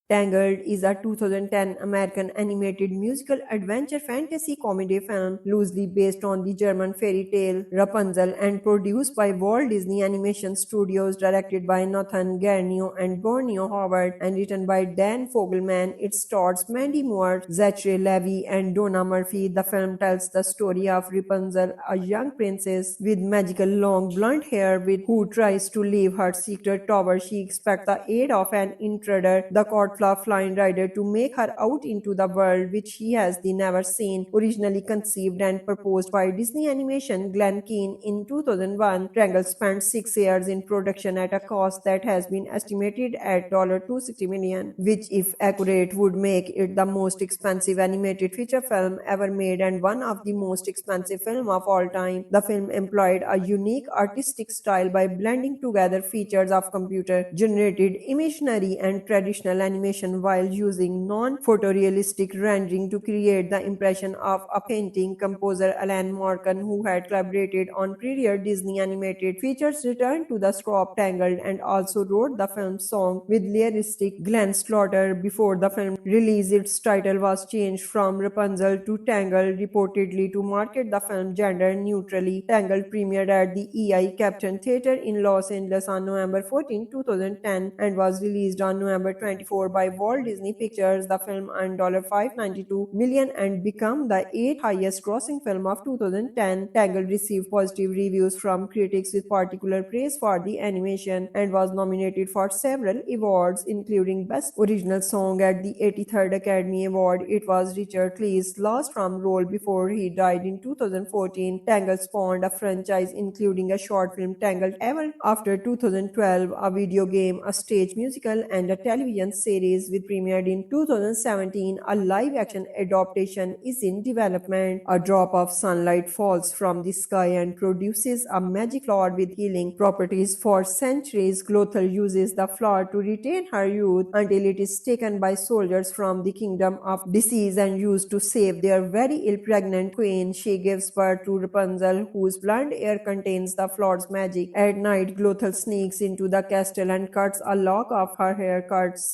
Tangled is a 2010 American animated musical adventure fantasy comedy film loosely based on the German fairy tale Rapunzel and produced by Walt Disney Animation Studios, directed by Nathan Garnio and Borneo Howard, and written by Dan Fogelman. It stars Mandy Moore, Zachary Levi, and Donna Murphy. The film tells the story of Rapunzel, a young princess with magical long blonde hair who tries to leave her secret tower. She expects the aid of an intruder, the court flying rider, to make her out into the world which she has never seen. Originally conceived and proposed by Disney Animation Glenn Keane in 2001, Tangled spent 6 years in production at a cost that has been estimated at $260 million, which, if accurate, would make it the most expensive animated feature film ever made and one of the most expensive films of all time. The film employed a unique artistic style by blending together features of computer-generated imagery and traditional animation while using non-photorealistic rendering to create the impression of a painting. Composer Alan Menken, who had collaborated on prior Disney animated features, returned to the score of Tangled and also wrote the film's song with lyricist Glenn Slaughter. Before the film release, its title was changed from Rapunzel to Tangled, reportedly to market the film gender neutrally. Tangled premiered at the EI Captain Theater in Los Angeles on November 14, 2010 and was released on November 24 by Walt Disney Pictures. The film earned $592 million and became the 8th highest grossing film of 2010. Tangled received positive reviews from critics with particular praise for the animation and was nominated for several awards, including Best Original Song at the 83rd Academy Award. It was Richard Clee's last film role before he died in 2014. Tangled spawned a franchise including a short film Tangled Ever After 2012, a video game, a stage musical, and a television series with premiered in 2017. A live-action adaptation is in development. A drop of sunlight falls from the sky and produces a magic flower with healing properties. For centuries, Glothel uses the flower to retain her youth until it is taken by soldiers from the kingdom of disease and used to save their very ill pregnant queen. She gives birth to Rapunzel, whose blonde hair contains the flower's magic. At night, Glothel sneaks into the castle and cuts a lock of her hair,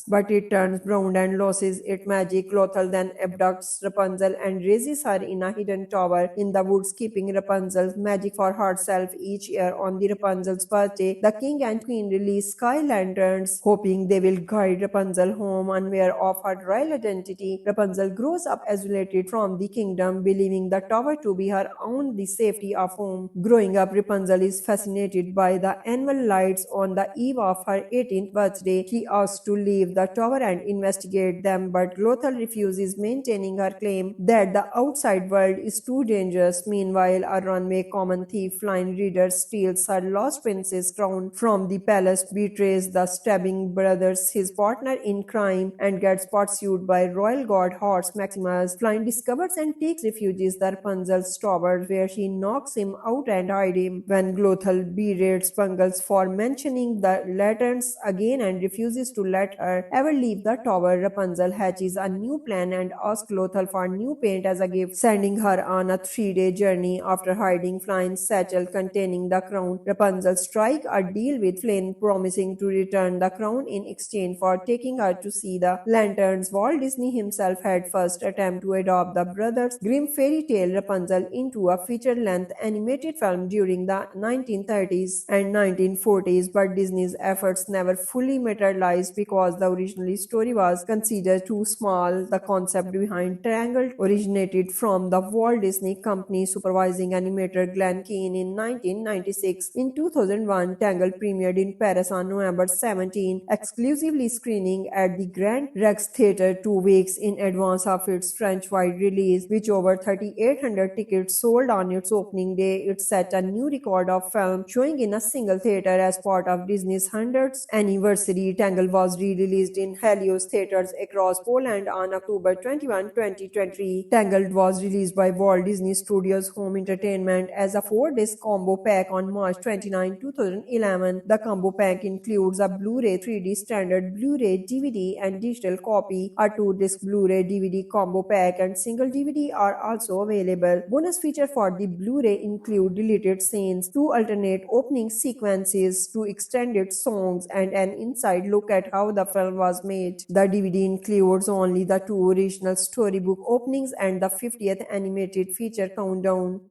but it turns brown and loses its magic. Glothel then abducts Rapunzel and raises her in a hidden tower in the woods, keeping Rapunzel's magic for herself. Each year on the Rapunzel's birthday, the king and queen release sky lanterns, hoping they will guide Rapunzel home unaware of her royal identity. Rapunzel grows up isolated from the kingdom, believing the tower to be her only safety of home. Growing up, Rapunzel is fascinated by the annual lights. On the eve of her 18th birthday, she asks to leave the tower and investigate them, but Glothel refuses, maintaining her claim that the outside world is too dangerous. Meanwhile, a runaway common thief, Flying Reader, steals her lost princess crown from the palace, betrays the stabbing brothers, his partner in crime, and gets pursued by royal guard horse Maximus. Flying discovers and takes refuge in the Rapunzel's tower, where she knocks him out and hides him. When Glothel berates Bungles for mentioning the lanterns again and refuses to let her ever leave the tower, Rapunzel hatches a new plan and asks Glothel for new paint as a gift, sending her on a 3-day journey. After hiding Flynn's satchel containing the crown, Rapunzel strikes a deal with Flynn, promising to return the crown in exchange for taking her to see the lanterns. Walt Disney himself had first attempted to adopt the Brothers Grimm fairy tale Rapunzel into a feature-length animated film during the 1930s and 1940s, but Disney's efforts never fully materialized because the original originally story was considered too small. The concept behind Tangled originated from the Walt Disney Company supervising animator Glen Keane in 1996. In 2001, Tangled premiered in Paris on November 17, exclusively screening at the Grand Rex Theatre 2 weeks in advance of its French-wide release, which over 3,800 tickets sold on its opening day. It set a new record of film showing in a single theater as part of Disney's 100th anniversary. Tangled was re-released in Helios theaters across Poland on October 21, 2020. Tangled was released by Walt Disney Studios Home Entertainment as a 4-disc combo pack on March 29, 2011. The combo pack includes a Blu-ray 3D standard Blu-ray DVD and digital copy. A 2-disc Blu-ray DVD combo pack and single DVD are also available. Bonus feature for the Blu-ray include deleted scenes, 2 alternate opening sequences, 2 extended songs, and an inside look at how the film was made. The DVD includes only the 2 original storybook openings and the 50th animated feature countdown.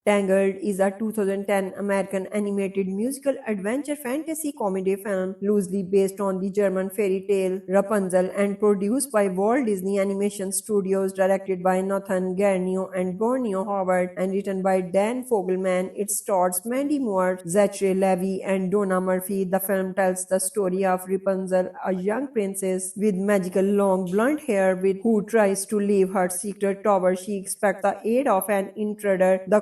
Tangled is a 2010 American animated musical adventure fantasy comedy film loosely based on the German fairy tale Rapunzel and produced by Walt Disney Animation Studios, directed by Nathan Garnio and Borneo Howard, and written by Dan Fogelman. It stars Mandy Moore, Zachary Levi, and Donna Murphy. The film tells the story of Rapunzel, a young princess with magical long blonde hair who tries to leave her secret tower. She expects the aid of an intruder, the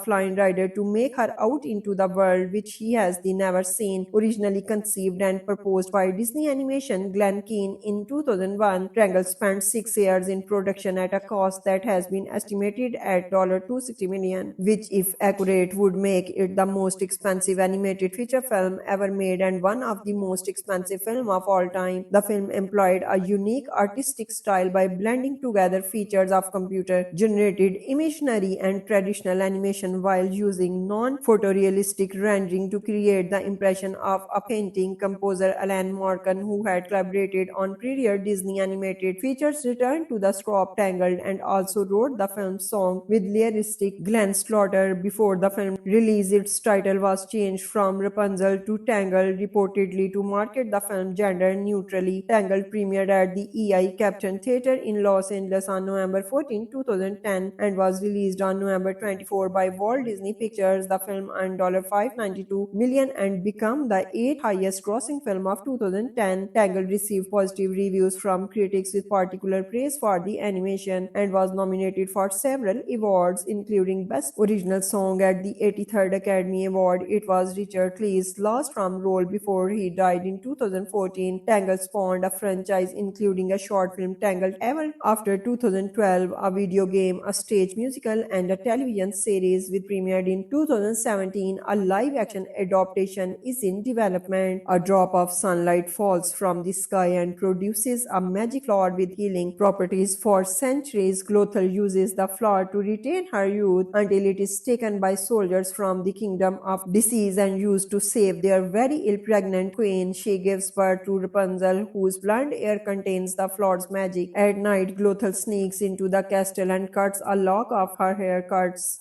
flying rider, to make her out into the world which she has never seen. Originally conceived and proposed by Disney Animation Glen Keane in 2001, Tangled spent 6 years in production at a cost that has been estimated at $260 million, which, if accurate, would make it the most expensive animated feature film ever made and one of the most expensive films of all time. The film employed a unique artistic style by blending together features of computer-generated imagery and traditional animation while using non-photorealistic rendering to create the impression of a painting. Composer Alan Menken, who had collaborated on prior Disney animated features, returned to the score Tangled and also wrote the film's song with lyricist Glenn Slaughter. Before the film release, its title was changed from Rapunzel to Tangled, reportedly to market the film gender neutrally. Tangled premiered at the EI Captain Theatre in Los Angeles on November 14, 2010 and was released on November 24 by Walt Disney Pictures. The film earned $592 million and became the 8th highest grossing film of 2010. Tangled received positive reviews from critics with particular praise for the animation and was nominated for several awards, including Best Original Song at the 83rd Academy Award. It was Richard Clee's last film role before he died in 2014. Tangled spawned a franchise including a short film Tangled Ever After 2012, a video game, a stage musical, and a television series which premiered in 2017. A live-action adaptation is in development. A drop of sunlight falls from the sky and produces a magic flower with healing properties. For centuries, Glothel uses the flower to retain her youth until it is taken by soldiers from the Kingdom of Disease and used to save their very ill pregnant queen. She gives birth to Rapunzel, whose blonde hair contains the flower's magic. At night, Glothel sneaks into the castle and cuts a lock of her hair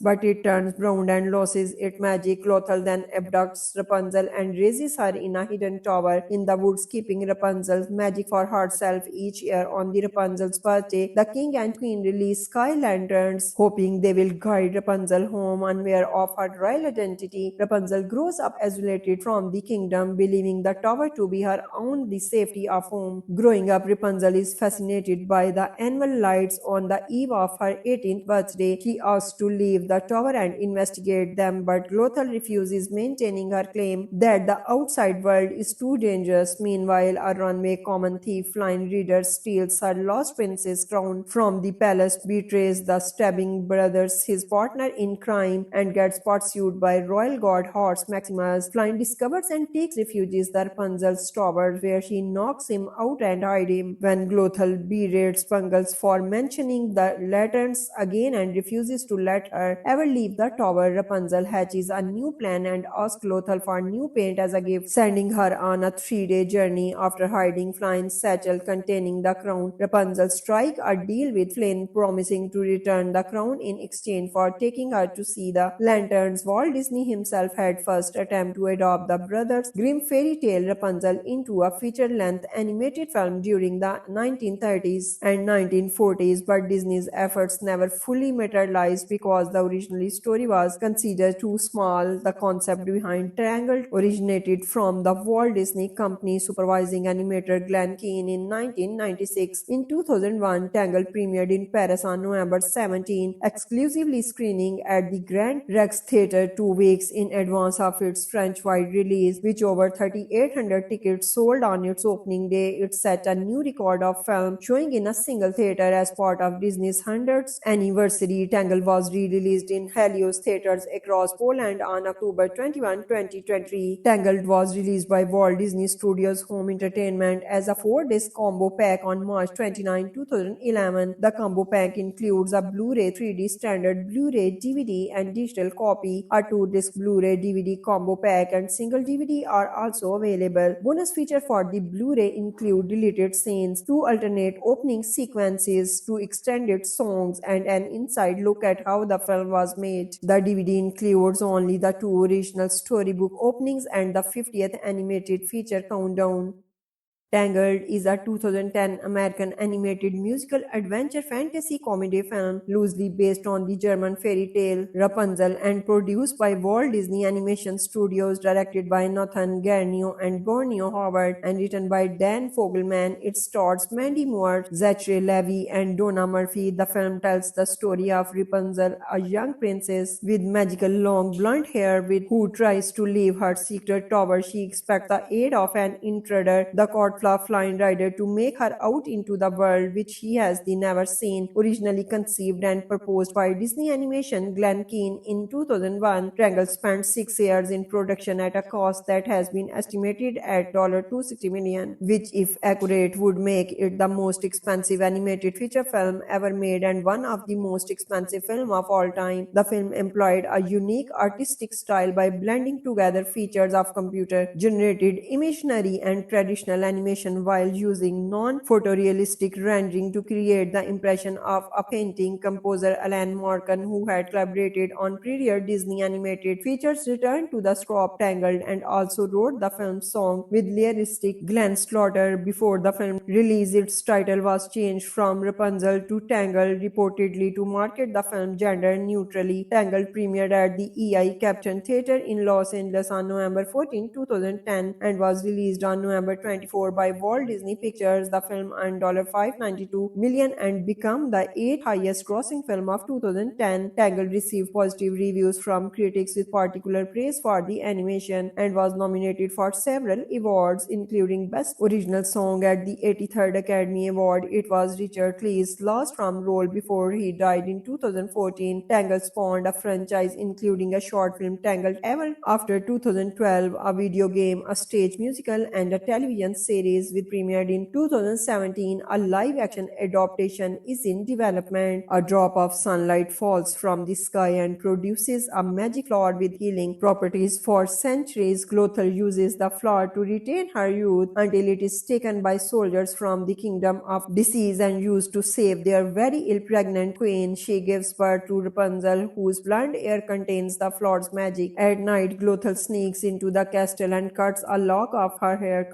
but it turns brown and loses its magic. Glothel then abducts Rapunzel and raises her in a hidden tower in the woods, keeping Rapunzel's magic for herself. Each year on the Rapunzel's birthday, the king and queen release sky lanterns, hoping they will guide Rapunzel home unaware of her royal identity. Rapunzel grows up isolated from the kingdom, believing the tower to be her only safety of home. Growing up, Rapunzel is fascinated by the annual lights. On the eve of her 18th birthday, she asks to leave the tower and investigate them, but Glothel refuses, maintaining her claim that the outside world is too dangerous. Meanwhile, a runaway common thief, Flying Reader, steals her lost princess crown from the palace, betrays the stabbing brothers, his partner in crime, and gets pursued by royal guard horse Maximus. Flying discovers and takes refuge in the Rapunzel's tower, where she knocks him out and hides him. When Glothel berates Spangles for mentioning the lanterns again and refuses to let her ever leave the tower, Rapunzel hatches a new plan and asks Lothal for new paint as a gift, sending her on a 3-day journey. After hiding Flynn's satchel containing the crown, Rapunzel strikes a deal with Flynn, promising to return the crown in exchange for taking her to see the lanterns. Walt Disney himself had first attempted to adopt the Brothers Grimm fairy tale Rapunzel into a feature-length animated film during the 1930s and 1940s, but Disney's efforts never fully materialized because the original story was considered too small. The concept behind Tangled originated from the Walt Disney Company supervising animator Glen Keane in 1996. In 2001, Tangled premiered in Paris on November 17, exclusively screening at the Grand Rex Theatre 2 weeks in advance of its French-wide release, which over 3,800 tickets sold on its opening day. It set a new record of film showing in a single theater as part of Disney's 100th anniversary. Tangled was re-released in Helios theaters across Poland on October 21, 2023. Tangled was released by Walt Disney Studios Home Entertainment as a 4-disc combo pack on March 29, 2011. The combo pack includes a Blu-ray 3D standard Blu-ray DVD and digital copy, a 2-disc Blu-ray DVD combo pack, and single DVD are also available. Bonus feature for the Blu-ray include deleted scenes, 2 alternate opening sequences, 2 extended songs, and an inside look at how the film was made. The DVD includes only the 2 original storybook openings and the 50th animated feature countdown. Tangled is a 2010 American animated musical adventure fantasy comedy film loosely based on the German fairy tale Rapunzel and produced by Walt Disney Animation Studios, directed by Nathan Garnio and Borneo Howard, and written by Dan Fogelman. It stars Mandy Moore, Zachary Levi, and Donna Murphy. The film tells the story of Rapunzel, a young princess with magical long blonde hair who tries to leave her secret tower. She expects the aid of an intruder, the court flying rider, to make her out into the world which he has never seen. Originally conceived and proposed by Disney Animation Glen Keane in 2001, Tangled spent 6 years in production at a cost that has been estimated at $260 million, which, if accurate, would make it the most expensive animated feature film ever made and one of the most expensive films of all time. The film employed a unique artistic style by blending together features of computer-generated imagery and traditional animation while using non-photorealistic rendering to create the impression of a painting. Composer Alan Menken, who had collaborated on prior Disney animated features, returned to the score Tangled and also wrote the film's song with lyricist Glenn Slaughter. Before the film release, its title was changed from Rapunzel to Tangled, reportedly to market the film gender neutrally. Tangled premiered at the EI Captain Theatre in Los Angeles on November 14, 2010 and was released on November 24 by Walt Disney Pictures. The film earned $592 million and became the 8th highest grossing film of 2010. Tangled received positive reviews from critics with particular praise for the animation and was nominated for several awards, including Best Original Song at the 83rd Academy Award. It was Richard Clee's last film role before he died in 2014. Tangled spawned a franchise including a short film Tangled Ever After 2012, a video game, a stage musical, and a television series with premiered in 2017. A live-action adaptation is in development. A drop of sunlight falls from the sky and produces a magic flower with healing properties. For centuries, Lothal uses the flower to retain her youth until it is taken by soldiers from the Kingdom of Disease and used to save their very ill pregnant queen. She gives birth to Rapunzel, whose blonde hair contains the flower's magic. At night, Lothal sneaks into the castle and cuts a lock of her hair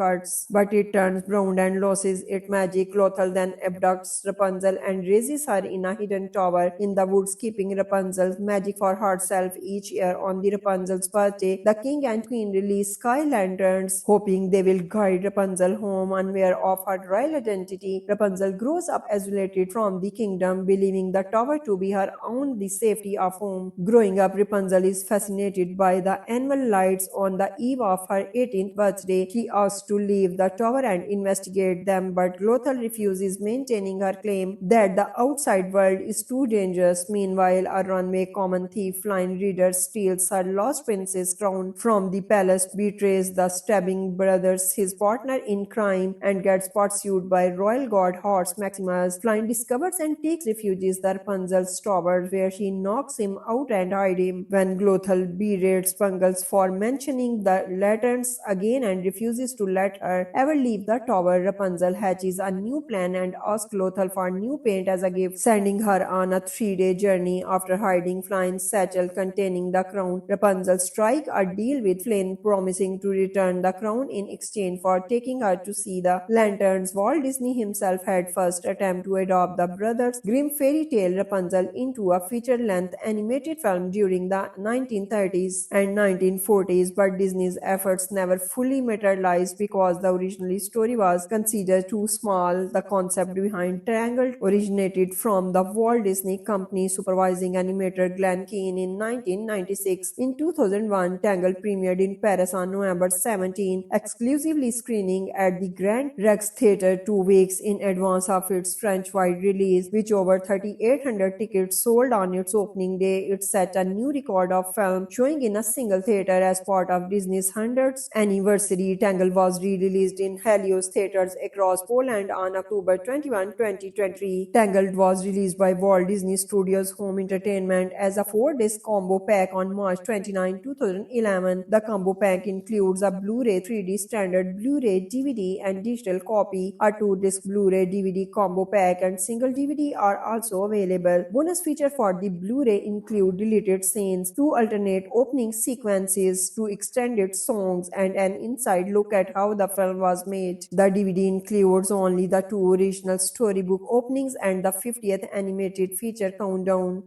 but it turns brown and loses its magic. Lothal then abducts Rapunzel and raises her in a hidden tower in the woods, keeping Rapunzel's magic for herself. Each year on the Rapunzel's birthday, the king and queen release sky lanterns, hoping they will guide Rapunzel home unaware of her royal identity. Rapunzel grows up isolated from the kingdom, believing the tower to be her only safety of home. Growing up, Rapunzel is fascinated by the annual lights. On the eve of her 18th birthday, she asks to leave the tower discover and investigate them, but Glothal refuses, maintaining her claim that the outside world is too dangerous. Meanwhile, a runaway common thief, Flying Reader, steals her lost princess crown from the palace, betrays the stabbing brothers, his partner in crime, and gets pursued by royal guard horse Maximus. Flying discovers and takes refuge in the Rapunzel's tower, where she knocks him out and hides him. When Glothal berates Bungles for mentioning the lanterns again and refuses to let her ever leave the tower, Rapunzel hatches a new plan and asks Glothal for new paint as a gift, sending her on a 3-day journey. After hiding Flynn's satchel containing the crown, Rapunzel strikes a deal with Flynn, promising to return the crown in exchange for taking her to see the lanterns. Walt Disney himself had first attempted to adopt the Brothers Grimm fairy tale Rapunzel into a feature-length animated film during the 1930s and 1940s, but Disney's efforts never fully materialized because the original story was considered too small. The concept behind Tangled originated from the Walt Disney Company supervising animator Glen Keane in 1996. In 2001, Tangled premiered in Paris on November 17, exclusively screening at the Grand Rex Theatre 2 weeks in advance of its French-wide release, which over 3,800 tickets sold on its opening day. It set a new record of film showing in a single theater as part of Disney's 100th anniversary. Tangled was re-released in Helios theaters across Poland on October 21, 2023. Tangled was released by Walt Disney Studios Home Entertainment as a 4-disc combo pack on March 29, 2011. The combo pack includes a Blu-ray 3D standard Blu-ray DVD and digital copy. A 2-disc Blu-ray DVD combo pack and single DVD are also available. Bonus feature for the Blu-ray include deleted scenes, 2 alternate opening sequences, 2 extended songs, and an inside look at how the film was made. The DVD includes only the 2 original storybook openings and the 50th animated feature countdown.